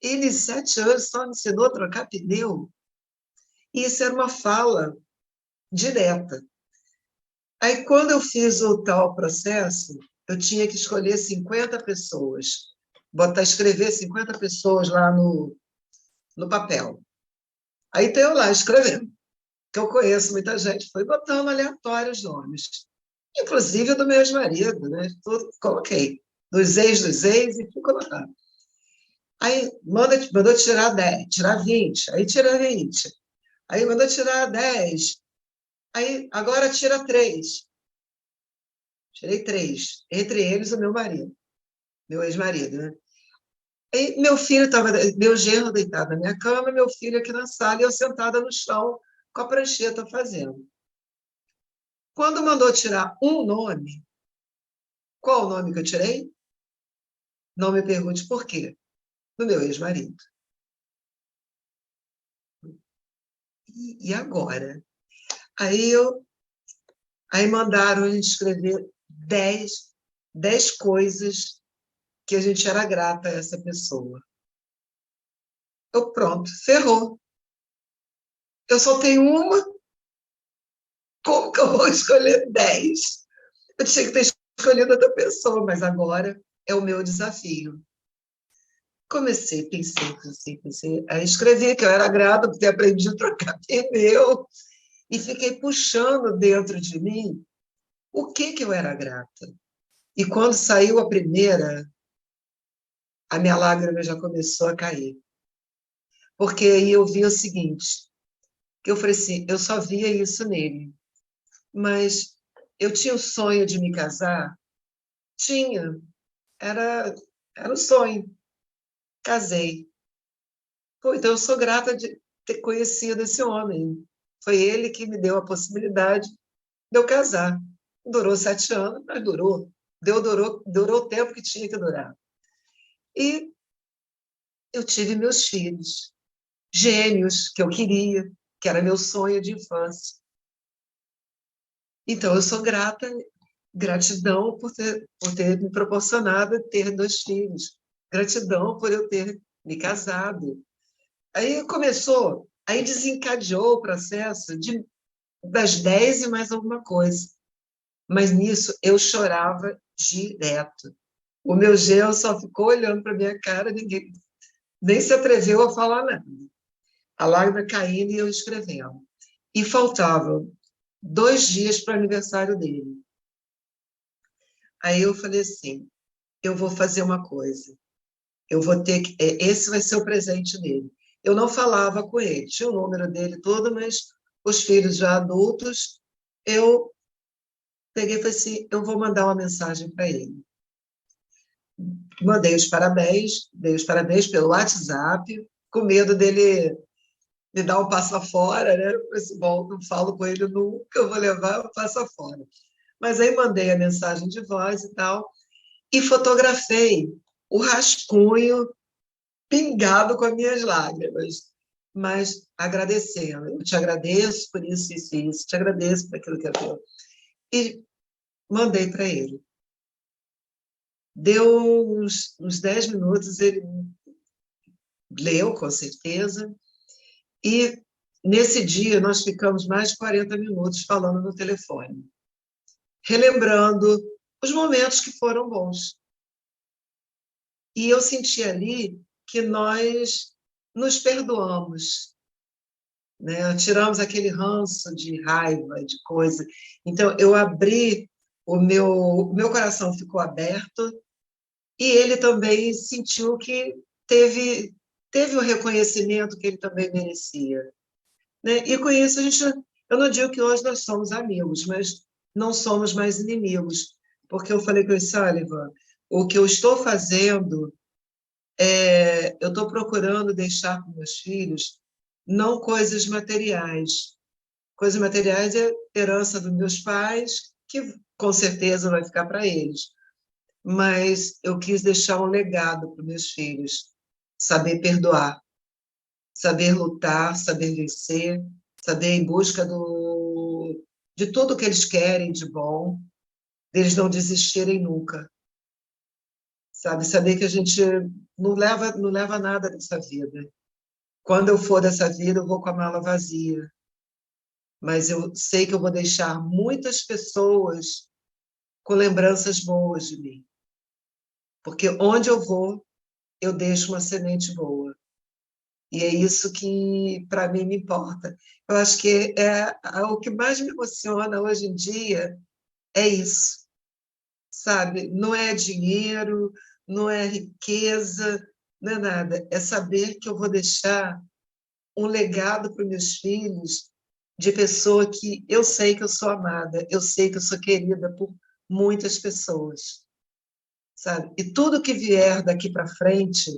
Speaker 2: ele, em 7 anos, só me ensinou a trocar pneu. E isso era uma fala direta. Aí, quando eu fiz o tal processo, eu tinha que escolher 50 pessoas, escrever 50 pessoas lá no papel. Aí, tem eu lá escrevendo, que eu conheço muita gente, fui botando aleatórios nomes, inclusive do meu ex-marido, né? Tudo, coloquei, dos ex, e fui colocando. Aí, mandou tirar 10, tirar 20, aí tira 20. Aí, mandou tirar 10, aí, agora tira 3. Tirei 3, entre eles o meu marido, meu ex-marido, né? E meu genro deitado na minha cama, meu filho aqui na sala, e eu sentada no chão com a prancheta fazendo. Quando mandou tirar um nome, qual o nome que eu tirei? Não me pergunte por quê. Do meu ex-marido. E agora? Aí, aí mandaram a gente escrever 10 coisas que a gente era grata a essa pessoa. Eu, pronto, ferrou. Eu só tenho uma, como que eu vou escolher 10? Eu tinha que ter escolhido outra pessoa, mas agora é o meu desafio. Comecei, pensei. Aí escrevi que eu era grata por ter aprendido a trocar pneu e fiquei puxando dentro de mim o que eu era grata. E quando saiu a primeira, a minha lágrima já começou a cair. Porque aí eu vi o seguinte, que eu falei assim, eu só via isso nele. Mas eu tinha o sonho de me casar? Tinha. Era um sonho. Casei. Pô, então eu sou grata de ter conhecido esse homem. Foi ele que me deu a possibilidade de eu casar. Durou 7 anos, mas durou. Durou o tempo que tinha que durar. E eu tive meus filhos, gêmeos, que eu queria, que era meu sonho de infância. Então, eu sou grata, gratidão por ter me proporcionado ter 2 filhos, gratidão por eu ter me casado. Aí começou, aí desencadeou o processo das 10 e mais alguma coisa. Mas nisso eu chorava direto. O meu genro só ficou olhando para minha cara, ninguém nem se atreveu a falar nada. A lágrima caindo e eu escrevendo. E faltava 2 dias para o aniversário dele. Aí eu falei assim, eu vou fazer uma coisa, eu vou ter que, esse vai ser o presente dele. Eu não falava com ele, tinha o número dele todo, mas os filhos já adultos, eu peguei e falei assim, eu vou mandar uma mensagem para ele. Dei os parabéns pelo WhatsApp, com medo dele me dar um passa fora, né? Eu falei assim, bom, não falo com ele nunca, eu vou levar o passa fora. Mas aí mandei a mensagem de voz e tal, e fotografei o rascunho pingado com as minhas lágrimas, mas agradecendo. Eu te agradeço por isso, isso e isso, te agradeço por aquilo que eu fiz. E mandei para ele. Deu uns 10 minutos, ele leu, com certeza, e nesse dia nós ficamos mais de 40 minutos falando no telefone, relembrando os momentos que foram bons. E eu senti ali que nós nos perdoamos, né? Tiramos aquele ranço de raiva, de coisa. Então, eu abri, o meu coração ficou aberto e ele também sentiu que teve o reconhecimento que ele também merecia, né? E com isso, eu não digo que hoje nós somos amigos, mas não somos mais inimigos, porque eu falei com ele, Sullivan, o que eu estou fazendo eu estou procurando deixar para meus filhos não coisas materiais. Coisas materiais é herança dos meus pais, que com certeza vai ficar para eles. Mas eu quis deixar um legado para meus filhos, saber perdoar, saber lutar, saber vencer, saber ir em busca de tudo que eles querem de bom, deles não desistirem nunca, sabe? Saber que a gente não leva nada nessa vida. Quando eu for dessa vida, eu vou com a mala vazia, mas eu sei que eu vou deixar muitas pessoas com lembranças boas de mim, porque onde eu vou, eu deixo uma semente boa. E é isso que, para mim, me importa. Eu acho que o que mais me emociona hoje em dia é isso, sabe? Não é dinheiro, não é riqueza, não é nada. É saber que eu vou deixar um legado para os meus filhos de pessoa que eu sei que eu sou amada, eu sei que eu sou querida por muitas pessoas, sabe? E tudo que vier daqui para frente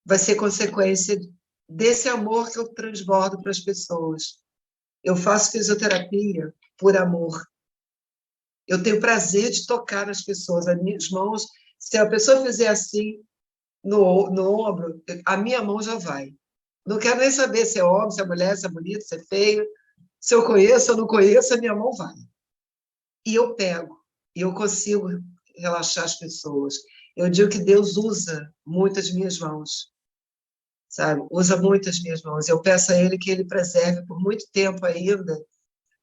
Speaker 2: vai ser consequência desse amor que eu transbordo para as pessoas. Eu faço fisioterapia por amor. Eu tenho prazer de tocar nas pessoas. As minhas mãos, se a pessoa fizer assim no ombro, a minha mão já vai. Não quero nem saber se é homem, se é mulher, se é bonito, se é feio. Se eu conheço ou não conheço, a minha mão vai. E eu pego, e eu consigo relaxar as pessoas. Eu digo que Deus usa muito as minhas mãos, sabe? Usa muito as minhas mãos. Eu peço a Ele que Ele preserve por muito tempo ainda,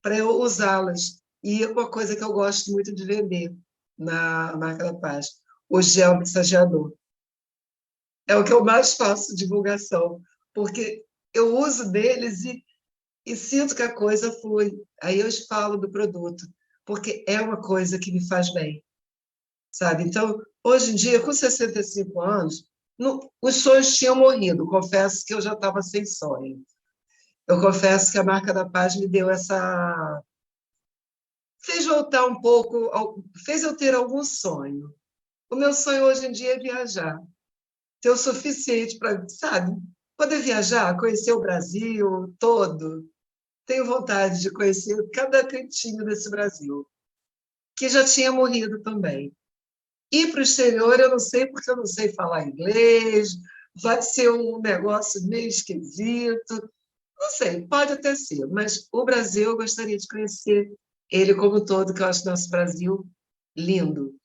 Speaker 2: para eu usá-las. E uma coisa que eu gosto muito de vender na Marca da Paz, o gel massageador. É o que eu mais faço divulgação, porque eu uso deles e sinto que a coisa flui. Aí eu falo do produto, porque é uma coisa que me faz bem, sabe? Então, hoje em dia, com 65 anos, os sonhos tinham morrido. Confesso que eu já estava sem sonho. Eu confesso que a Marca da Paz me deu essa... fez voltar um pouco, fez eu ter algum sonho. O meu sonho hoje em dia é viajar, ter o suficiente para, sabe, poder viajar, conhecer o Brasil todo. Tenho vontade de conhecer cada cantinho desse Brasil, que já tinha morrido também. Ir para o exterior, eu não sei, porque eu não sei falar inglês, vai ser um negócio meio esquisito. Não sei, pode até ser, mas o Brasil eu gostaria de conhecer ele como todo, que eu acho nosso Brasil lindo.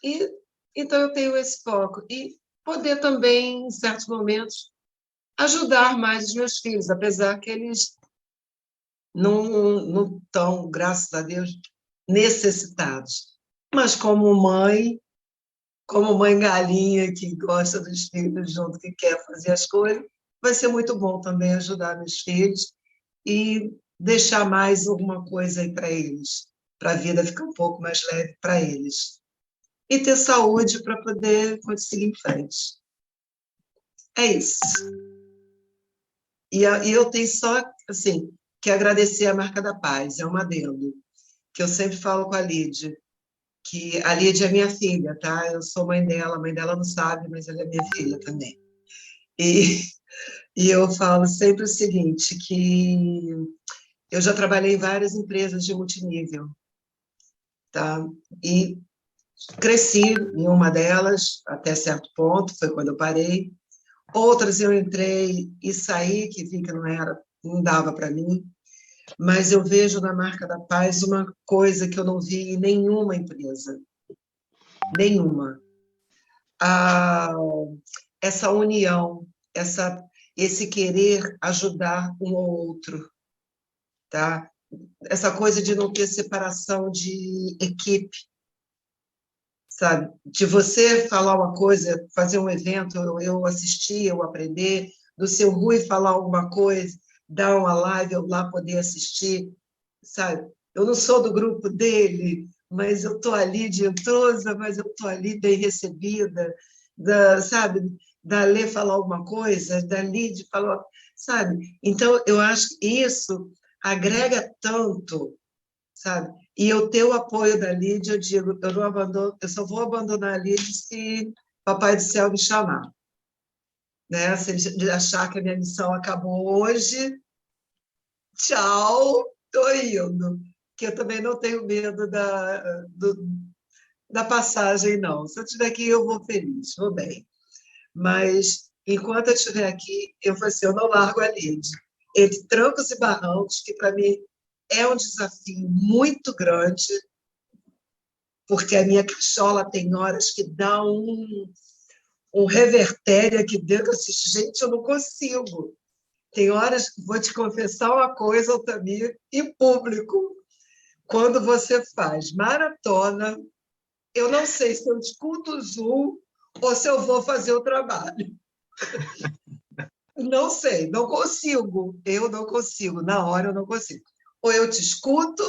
Speaker 2: E, então eu tenho esse foco. E poder também, em certos momentos, ajudar mais os meus filhos, apesar que eles não estão, graças a Deus, necessitados. Mas como mãe galinha que gosta dos filhos junto, que quer fazer as coisas, vai ser muito bom também ajudar meus filhos e deixar mais alguma coisa aí para eles, para a vida ficar um pouco mais leve para eles. E ter saúde para poder seguir em frente. É isso. E eu tenho só, assim, que agradecer a Marca da Paz, é um adendo, que eu sempre falo com a Lídia, que a Lídia é minha filha, tá? Eu sou mãe dela, a mãe dela não sabe, mas ela é minha filha também. E, e eu falo sempre o seguinte, que eu já trabalhei em várias empresas de multinível, tá? E cresci em uma delas, até certo ponto, foi quando eu parei. Outras eu entrei e saí, que vi que não dava para mim. Mas eu vejo na Marca da Paz uma coisa que eu não vi em nenhuma empresa, nenhuma. Essa união, esse querer ajudar um ao outro, tá? Essa coisa de não ter separação de equipe, sabe? De você falar uma coisa, fazer um evento, eu assistir, eu aprender, do seu Rui falar alguma coisa, dar uma live, eu lá poder assistir, sabe? Eu não sou do grupo dele, mas eu estou ali de entrosa, mas eu estou ali bem recebida, sabe? Da Lê falar alguma coisa, da Lide falar, sabe? Então, eu acho que isso agrega tanto, sabe? E eu ter o apoio da Lídia, eu digo, eu não abandono, eu só vou abandonar a Lídia se Papai do Céu me chamar, né? Se ele achar que a minha missão acabou hoje, tchau, tô indo. Que eu também não tenho medo da passagem, não. Se eu estiver aqui, eu vou feliz, vou bem. Mas, enquanto eu estiver aqui, eu vou assim, eu não largo a Lídia. Entre trancos e barrancos, que para mim é um desafio muito grande, porque a minha cachola tem horas que dá um revertério aqui dentro, assim, gente, eu não consigo. Tem horas, vou te confessar uma coisa, Altamir, em público, quando você faz maratona, eu não sei se eu escuto o Zoom ou se eu vou fazer o trabalho. Não sei, não consigo. Eu não consigo, na hora eu não consigo. Ou eu te escuto,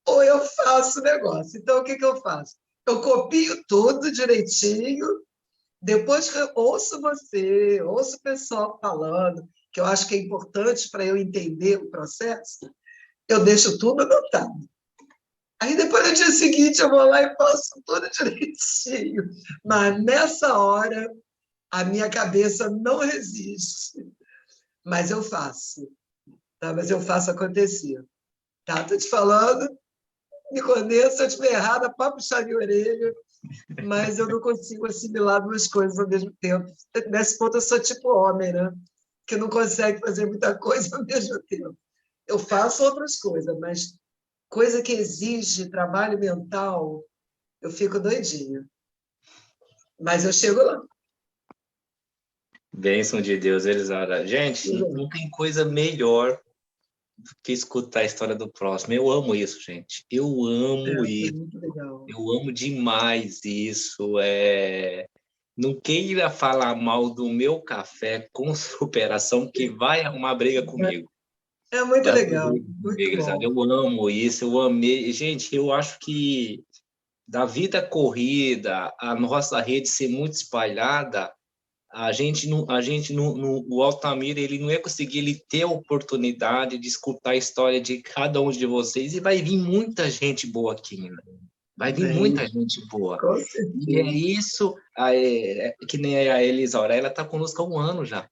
Speaker 2: ou eu faço o negócio. Então, o que eu faço? Eu copio tudo direitinho, depois que eu ouço você, ouço o pessoal falando, que eu acho que é importante para eu entender o processo, eu deixo tudo anotado. Aí, depois, no dia seguinte, eu vou lá e faço tudo direitinho. Mas, nessa hora, a minha cabeça não resiste. Mas eu faço. Tá? Mas eu faço acontecer. Tá? Estou te falando, me conheço, se eu estiver errada, pode puxar minha orelha, mas eu não consigo assimilar duas coisas ao mesmo tempo. Nesse ponto, eu sou tipo homem, né? Que não consegue fazer muita coisa ao mesmo tempo. Eu faço outras coisas, mas coisa que exige trabalho mental, eu fico doidinha. Mas eu chego lá.
Speaker 1: Bênção de Deus, Elisara. Gente, não tem coisa melhor do que escutar a história do próximo. Eu amo isso, gente. Eu amo
Speaker 2: Foi
Speaker 1: isso.
Speaker 2: muito legal.
Speaker 1: Eu amo demais isso. Não queira falar mal do meu café com superação, que vai arrumar briga comigo.
Speaker 2: É muito
Speaker 1: Vai arrumar
Speaker 2: legal,
Speaker 1: briga comigo,
Speaker 2: muito
Speaker 1: Elisara.
Speaker 2: bom.
Speaker 1: Eu amo isso, eu amei. Gente, eu acho que da vida corrida, a nossa rede ser muito espalhada, o Altamir, ele não ia conseguir ele ter a oportunidade de escutar a história de cada um de vocês e vai vir muita gente boa aqui ainda. Vai vir
Speaker 2: Bem,
Speaker 1: muita gente boa.
Speaker 2: com
Speaker 1: E é
Speaker 2: certeza.
Speaker 1: isso, que nem a Elisa Aurélia está conosco há um ano já.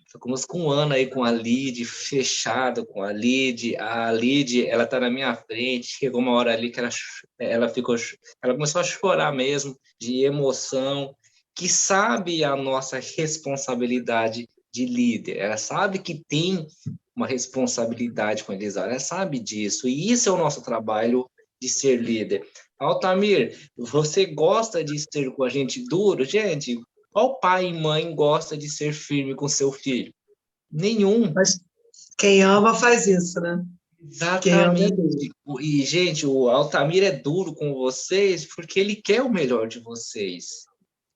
Speaker 1: Está conosco um ano aí com a Lid, fechado com a Lid. A Lid, ela está na minha frente. Chegou uma hora ali que ela começou a chorar mesmo, de emoção, que sabe a nossa responsabilidade de líder. Ela sabe que tem uma responsabilidade com a Elisa, ela sabe disso. E isso é o nosso trabalho de ser líder. Altamir, você gosta de ser com a gente duro? Gente, qual pai e mãe gosta de ser firme com seu filho? Nenhum.
Speaker 2: Mas quem ama faz isso, né? Quem ama é duro.
Speaker 1: Exatamente. E, gente, o Altamir é duro com vocês porque ele quer o melhor de vocês.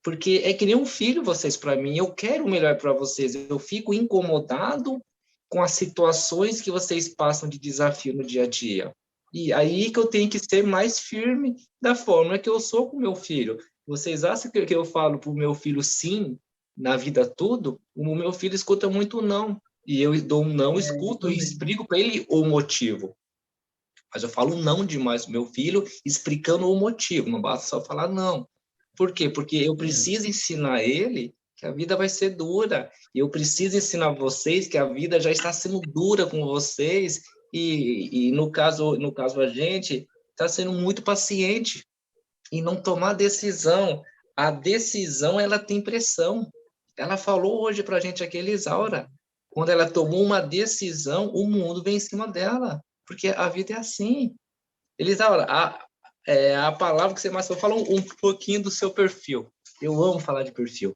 Speaker 1: Porque é que nem um filho vocês para mim. Eu quero o melhor para vocês. Eu fico incomodado com as situações que vocês passam de desafio no dia a dia. E aí que eu tenho que ser mais firme da forma que eu sou com meu filho. Vocês acham que eu falo para o meu filho sim na vida tudo? O meu filho escuta muito não. E eu dou um não, escuto e explico para ele o motivo. Mas eu falo não demais pro meu filho, explicando o motivo. Não basta só falar não. Por quê? Porque eu preciso ensinar ele que a vida vai ser dura. E eu preciso ensinar vocês que a vida já está sendo dura com vocês. E no caso a gente está sendo muito paciente e não tomar decisão. A decisão, ela tem pressão. Ela falou hoje para a gente aqui, Elisaura, quando ela tomou uma decisão, o mundo vem em cima dela, porque a vida é assim. Elisaura, a palavra que você mais falou, fala um pouquinho do seu perfil. Eu amo falar de perfil.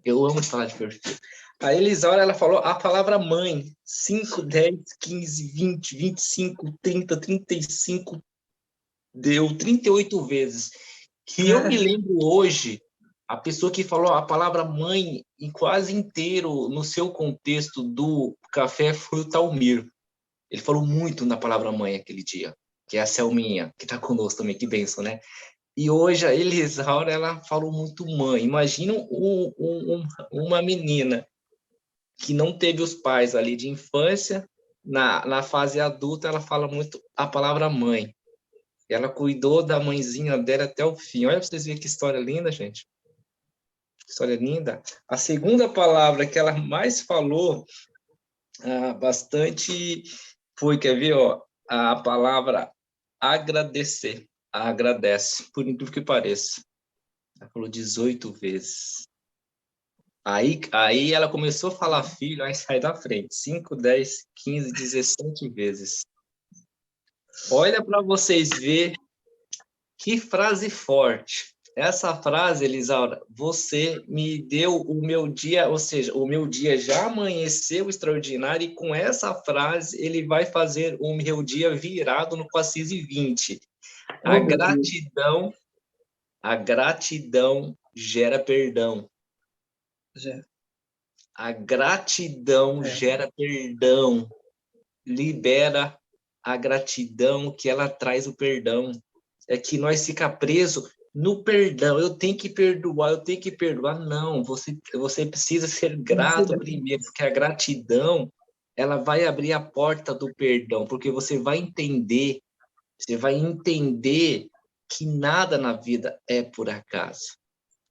Speaker 1: Eu amo falar de perfil. A Elisaura, ela falou a palavra mãe, 5, 10, 15, 20, 25, 30, 35, deu 38 vezes. Que eu me lembro hoje, a pessoa que falou a palavra mãe em quase inteiro no seu contexto do café foi o Talmir. Ele falou muito na palavra mãe aquele dia, que é a Selminha, que está conosco também, que bênção, né? E hoje a Elisaura, ela falou muito mãe. Imagina uma menina que não teve os pais ali de infância, na fase adulta, ela fala muito a palavra mãe. Ela cuidou da mãezinha dela até o fim. Olha para vocês verem que história linda, gente. Que história linda. A segunda palavra que ela mais falou bastante foi, quer ver, ó, a palavra agradecer. Agradece, por incrível que pareça. Ela falou 18 vezes. Aí ela começou a falar filho, aí sai da frente. 5, 10, 15, 17 vezes. Olha para vocês ver que frase forte. Essa frase, Elisaura, você me deu o meu dia, ou seja, o meu dia já amanheceu extraordinário e com essa frase ele vai fazer o meu dia virado no Passis e 20. A gratidão gera perdão. A gratidão gera perdão. Libera a gratidão que ela traz o perdão. É que nós fica preso no perdão. Eu tenho que perdoar, eu tenho que perdoar. Não, você precisa ser grato primeiro, porque a gratidão ela vai abrir a porta do perdão, porque você vai entender que nada na vida é por acaso,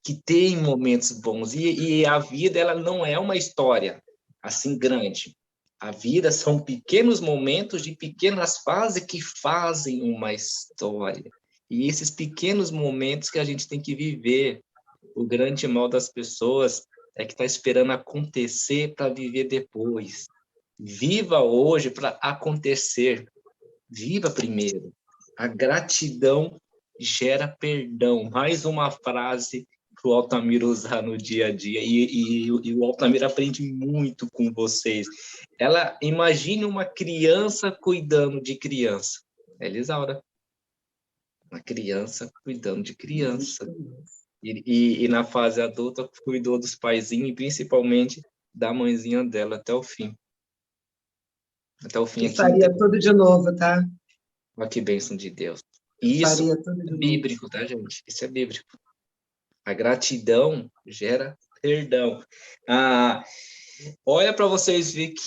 Speaker 1: que tem momentos bons e a vida ela não é uma história assim grande. A vida são pequenos momentos de pequenas fases que fazem uma história. E esses pequenos momentos que a gente tem que viver. O grande mal das pessoas é que está esperando acontecer para viver depois. Viva hoje para acontecer. Viva primeiro. A gratidão gera perdão. Mais uma frase para o Altamir usar no dia a dia. E o Altamir aprende muito com vocês. Ela imagine uma criança cuidando de criança. É Elisaura. Uma criança cuidando de criança. E na fase adulta cuidou dos paizinhos e principalmente da mãezinha dela até o fim. Até o fim
Speaker 2: que
Speaker 1: aqui.
Speaker 2: Faria tudo de novo, tá?
Speaker 1: Olha que bênção de Deus. E isso é bíblico, tá, gente? Isso é bíblico. A gratidão gera perdão. Olha para vocês verem que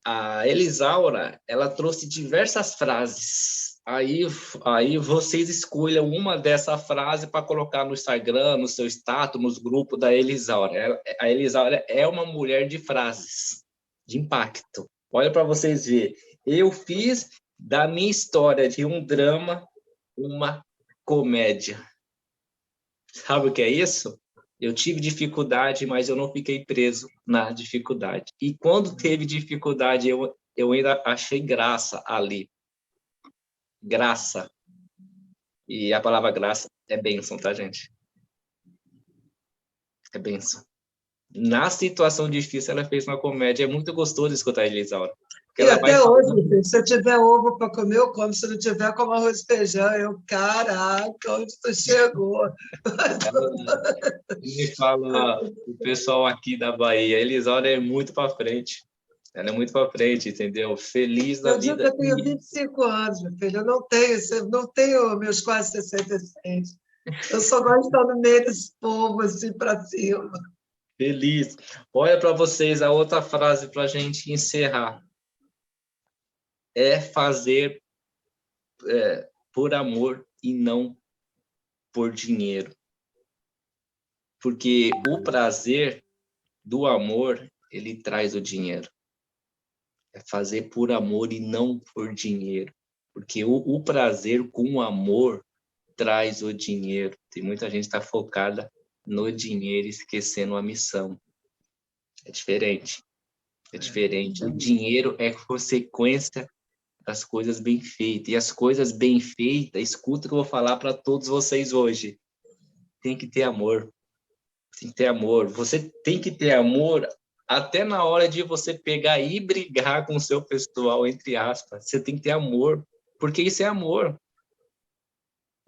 Speaker 1: a Elisaura, ela trouxe diversas frases. Aí vocês escolham uma dessa frase para colocar no Instagram, no seu status, nos grupos da Elisaura. A Elisaura é uma mulher de frases, de impacto. Olha para vocês verem. Eu fiz da minha história de um drama uma comédia. Sabe o que é isso? Eu tive dificuldade, mas eu não fiquei preso na dificuldade. E quando teve dificuldade, eu ainda achei graça ali. Graça. E a palavra graça é bênção, tá, gente? É bênção. Na situação difícil, ela fez uma comédia. É muito gostoso escutar a Elisaura. que
Speaker 2: E
Speaker 1: ela vai
Speaker 2: até hoje,
Speaker 1: falando.
Speaker 2: filho, se eu tiver ovo para comer, eu como. Se não tiver, como arroz e feijão. Eu, caraca, onde tu chegou?
Speaker 1: Ela me fala, o pessoal aqui da Bahia, eles olham muito para frente. Ela é muito para frente, entendeu? Feliz da
Speaker 2: Eu digo que
Speaker 1: vida.
Speaker 2: eu tenho 25 anos, meu filho. Eu não tenho meus quase 66. Eu só gosto de estar no meio desse povo, assim, para cima.
Speaker 1: Feliz. Olha para vocês a outra frase para a gente encerrar. É fazer por amor e não por dinheiro. Porque o prazer do amor, ele traz o dinheiro. É fazer por amor e não por dinheiro. Porque o prazer com o amor traz o dinheiro. Tem muita gente que está focada no dinheiro, esquecendo a missão. É diferente. É diferente. O dinheiro é consequência das coisas bem feitas. E as coisas bem feitas, escuta o que eu vou falar para todos vocês hoje. Tem que ter amor. Tem que ter amor. Você tem que ter amor até na hora de você pegar e brigar com o seu pessoal, entre aspas. Você tem que ter amor, porque isso é amor.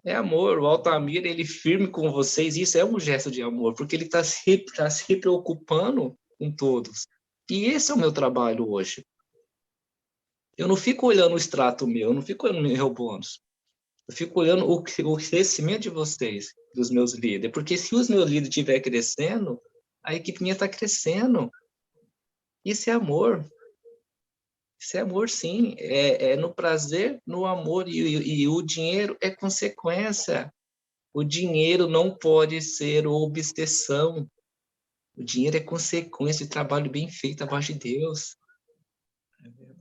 Speaker 1: É amor. O Altamir, ele firme com vocês, isso é um gesto de amor, porque ele está se preocupando com todos. E esse é o meu trabalho hoje. Eu não fico olhando o extrato meu, eu não fico olhando o meu bônus. Eu fico olhando o crescimento de vocês, dos meus líderes. Porque se os meus líderes estiverem crescendo, a equipe minha está crescendo. Isso é amor. Isso é amor, sim. É no prazer, no amor. E o dinheiro é consequência. O dinheiro não pode ser obsessão. O dinheiro é consequência de trabalho bem feito abaixo de Deus.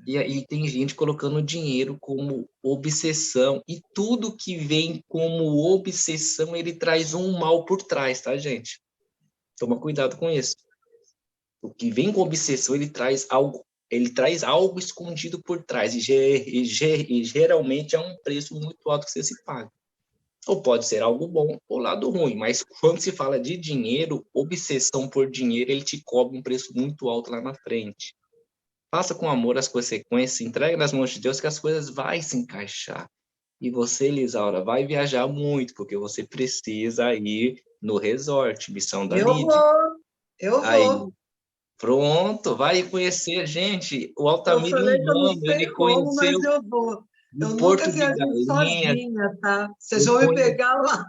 Speaker 1: E aí tem gente colocando o dinheiro como obsessão. E tudo que vem como obsessão, ele traz um mal por trás, tá, gente? Toma cuidado com isso. O que vem com obsessão, ele traz algo escondido por trás. E geralmente é um preço muito alto que você se paga. Ou pode ser algo bom ou lado ruim, mas quando se fala de dinheiro, obsessão por dinheiro, ele te cobra um preço muito alto lá na frente. Faça com amor as consequências, entregue nas mãos de Deus que as coisas vão se encaixar. E você, Lisaura, vai viajar muito, porque você precisa ir no resort, missão da
Speaker 2: Eu
Speaker 1: Lídia.
Speaker 2: vou, eu
Speaker 1: Aí,
Speaker 2: vou.
Speaker 1: pronto, vai conhecer, gente. O
Speaker 2: Eu
Speaker 1: Altamiro,
Speaker 2: falei que eu não
Speaker 1: um ano,
Speaker 2: sei
Speaker 1: ele
Speaker 2: como, mas
Speaker 1: conheceu
Speaker 2: eu vou. Eu
Speaker 1: no
Speaker 2: nunca
Speaker 1: Porto de
Speaker 2: viajei
Speaker 1: Galinhas,
Speaker 2: sozinha, tá? Vocês
Speaker 1: eu
Speaker 2: vão me
Speaker 1: conheço,
Speaker 2: pegar lá.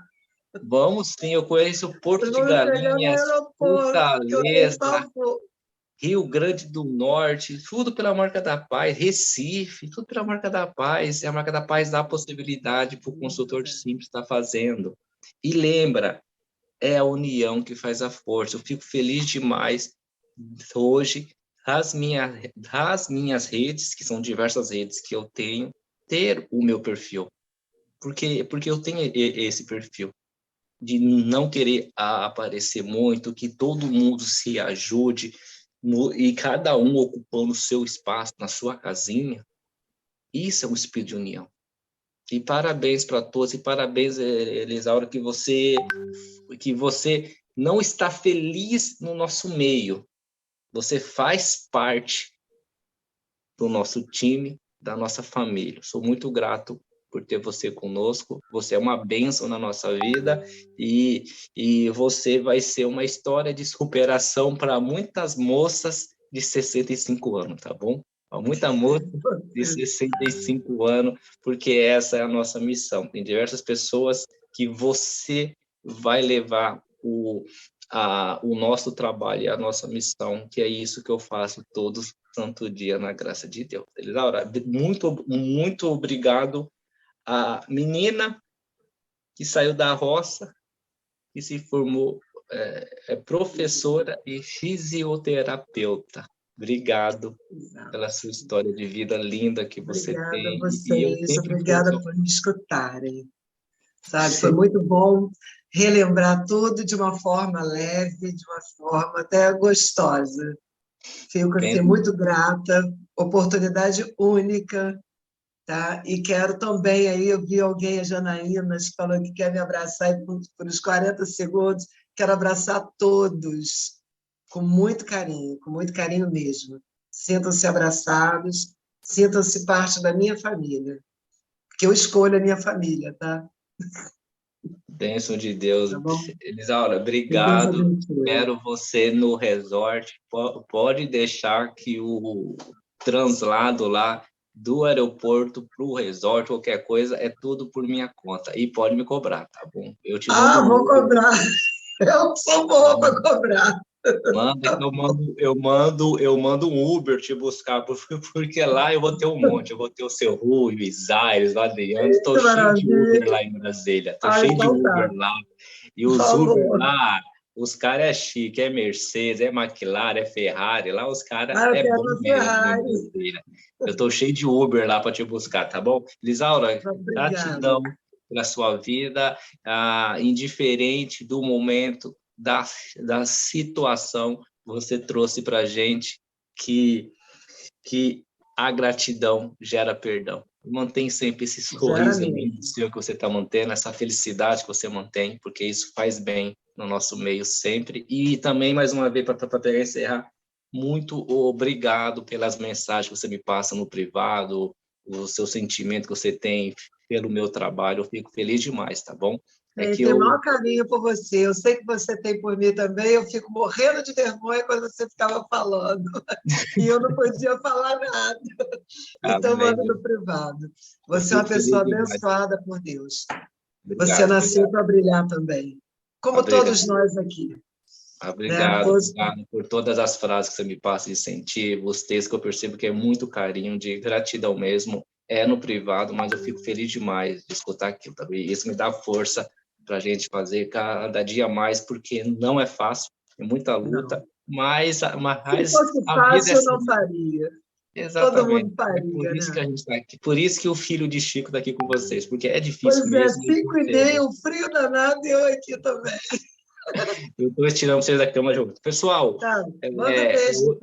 Speaker 1: vamos sim, eu conheço Porto
Speaker 2: Vocês
Speaker 1: de
Speaker 2: vão me pegar no
Speaker 1: Galinhas,
Speaker 2: aeroporto, que eu nem
Speaker 1: Fortaleza,
Speaker 2: vou.
Speaker 1: Rio Grande do Norte, tudo pela Marca da Paz, Recife, tudo pela Marca da Paz. E a Marca da Paz dá a possibilidade para o consultor simples estar fazendo. E lembra, é a união que faz a força. Eu fico feliz demais hoje das minhas redes, que são diversas redes que eu tenho, ter o meu perfil. Porque eu tenho esse perfil de não querer aparecer muito, que todo mundo se ajude, e cada um ocupando o seu espaço na sua casinha. Isso é um espírito de união. E parabéns para todos, e parabéns, Elisaura, que você não está feliz no nosso meio. Você faz parte do nosso time, da nossa família. Sou muito grato por ter você conosco. Você é uma bênção na nossa vida e você vai ser uma história de superação para muitas moças de 65 anos, tá bom? Para muita moça de 65 anos, porque essa é a nossa missão. Tem diversas pessoas que você vai levar o nosso trabalho e a nossa missão, que é isso que eu faço todos santo dia na graça de Deus. Laura, muito, muito obrigado. A menina que saiu da roça e se formou professora e fisioterapeuta. Obrigado pela sua história de vida linda que você
Speaker 2: Obrigada a
Speaker 1: tem. E eu
Speaker 2: vocês,
Speaker 1: sempre fui
Speaker 2: obrigada por me escutarem. Sabe? Foi muito bom relembrar tudo de uma forma leve, de uma forma até gostosa. Fico assim, muito grata, oportunidade única, tá? E quero também, aí eu vi alguém, a Janaína, falando que quer me abraçar e por uns 40 segundos, quero abraçar todos com muito carinho mesmo. Sintam-se abraçados Sintam-se parte da minha família, porque eu escolho a minha família, tá?
Speaker 1: Bênção de Deus.
Speaker 2: Tá bom?
Speaker 1: Elisaura,
Speaker 2: Que Deus
Speaker 1: obrigado.
Speaker 2: abençoe.
Speaker 1: Quero você no resort. Pode deixar que o translado lá do aeroporto para o resort, qualquer coisa, é tudo por minha conta. E pode me cobrar, tá bom? Eu te mando um
Speaker 2: Vou
Speaker 1: Uber.
Speaker 2: cobrar. Eu sou boa para cobrar.
Speaker 1: Manda que eu mando um Uber te buscar, porque lá eu vou ter um monte, eu vou ter o seu Rui, o Isaías, o Adriano, estou
Speaker 2: Que
Speaker 1: cheio de Uber
Speaker 2: maravilha.
Speaker 1: lá em Brasília, estou cheio de
Speaker 2: Então
Speaker 1: Uber
Speaker 2: tá.
Speaker 1: lá, e
Speaker 2: Por
Speaker 1: os Uber
Speaker 2: favor.
Speaker 1: lá, os caras é chique, é Mercedes, é McLaren, é Ferrari, lá os caras
Speaker 2: Eu
Speaker 1: é
Speaker 2: quero
Speaker 1: bom
Speaker 2: uma
Speaker 1: mesmo em
Speaker 2: Ferrari.
Speaker 1: Brasília. Eu estou cheio de Uber lá para te buscar, tá bom? Lisaura,
Speaker 2: Obrigada.
Speaker 1: gratidão pela sua vida, indiferente do momento, da situação, você trouxe para a gente que a gratidão gera perdão. Mantém sempre esse
Speaker 2: Gera
Speaker 1: sorriso lindo
Speaker 2: mesmo.
Speaker 1: seu que você está mantendo, essa felicidade que você mantém, porque isso faz bem no nosso meio sempre. E também, mais uma vez, para encerrar, muito obrigado pelas mensagens que você me passa no privado, o seu sentimento que você tem pelo meu trabalho. Eu fico feliz demais, tá bom? É
Speaker 2: Eu
Speaker 1: que
Speaker 2: tenho o
Speaker 1: eu
Speaker 2: maior carinho por você. Eu sei que você tem por mim também. Eu fico morrendo de vergonha quando você ficava falando. E eu não podia falar nada. Então, manda
Speaker 1: amém.
Speaker 2: no privado.
Speaker 1: Eu
Speaker 2: Você é uma
Speaker 1: fico feliz
Speaker 2: pessoa
Speaker 1: demais.
Speaker 2: abençoada por Deus. Você
Speaker 1: Obrigado,
Speaker 2: nasceu
Speaker 1: obrigado.
Speaker 2: para brilhar também. Como todos
Speaker 1: Obrigado.
Speaker 2: nós aqui. Né?
Speaker 1: Obrigado,
Speaker 2: Hoje,
Speaker 1: obrigado por todas as frases que você me passa de incentivo, os textos que eu percebo que é muito carinho, de gratidão mesmo. É no privado, mas eu fico feliz demais de escutar aquilo, tá? E isso me dá força para a gente fazer cada dia mais, porque não é fácil, é muita luta,
Speaker 2: não. Se
Speaker 1: mas
Speaker 2: fosse
Speaker 1: a vida é
Speaker 2: fácil, eu
Speaker 1: assim.
Speaker 2: não faria. Todo mundo
Speaker 1: Exatamente. É por
Speaker 2: faria,
Speaker 1: isso que
Speaker 2: né?
Speaker 1: a gente está aqui, por isso que o filho de Chico está aqui com vocês, porque é difícil
Speaker 2: Pois é,
Speaker 1: mesmo.
Speaker 2: 5h30, o frio danado, e eu aqui também.
Speaker 1: Eu estou estirando vocês da cama junto. Pessoal,
Speaker 2: Tá, manda
Speaker 1: é,
Speaker 2: beijo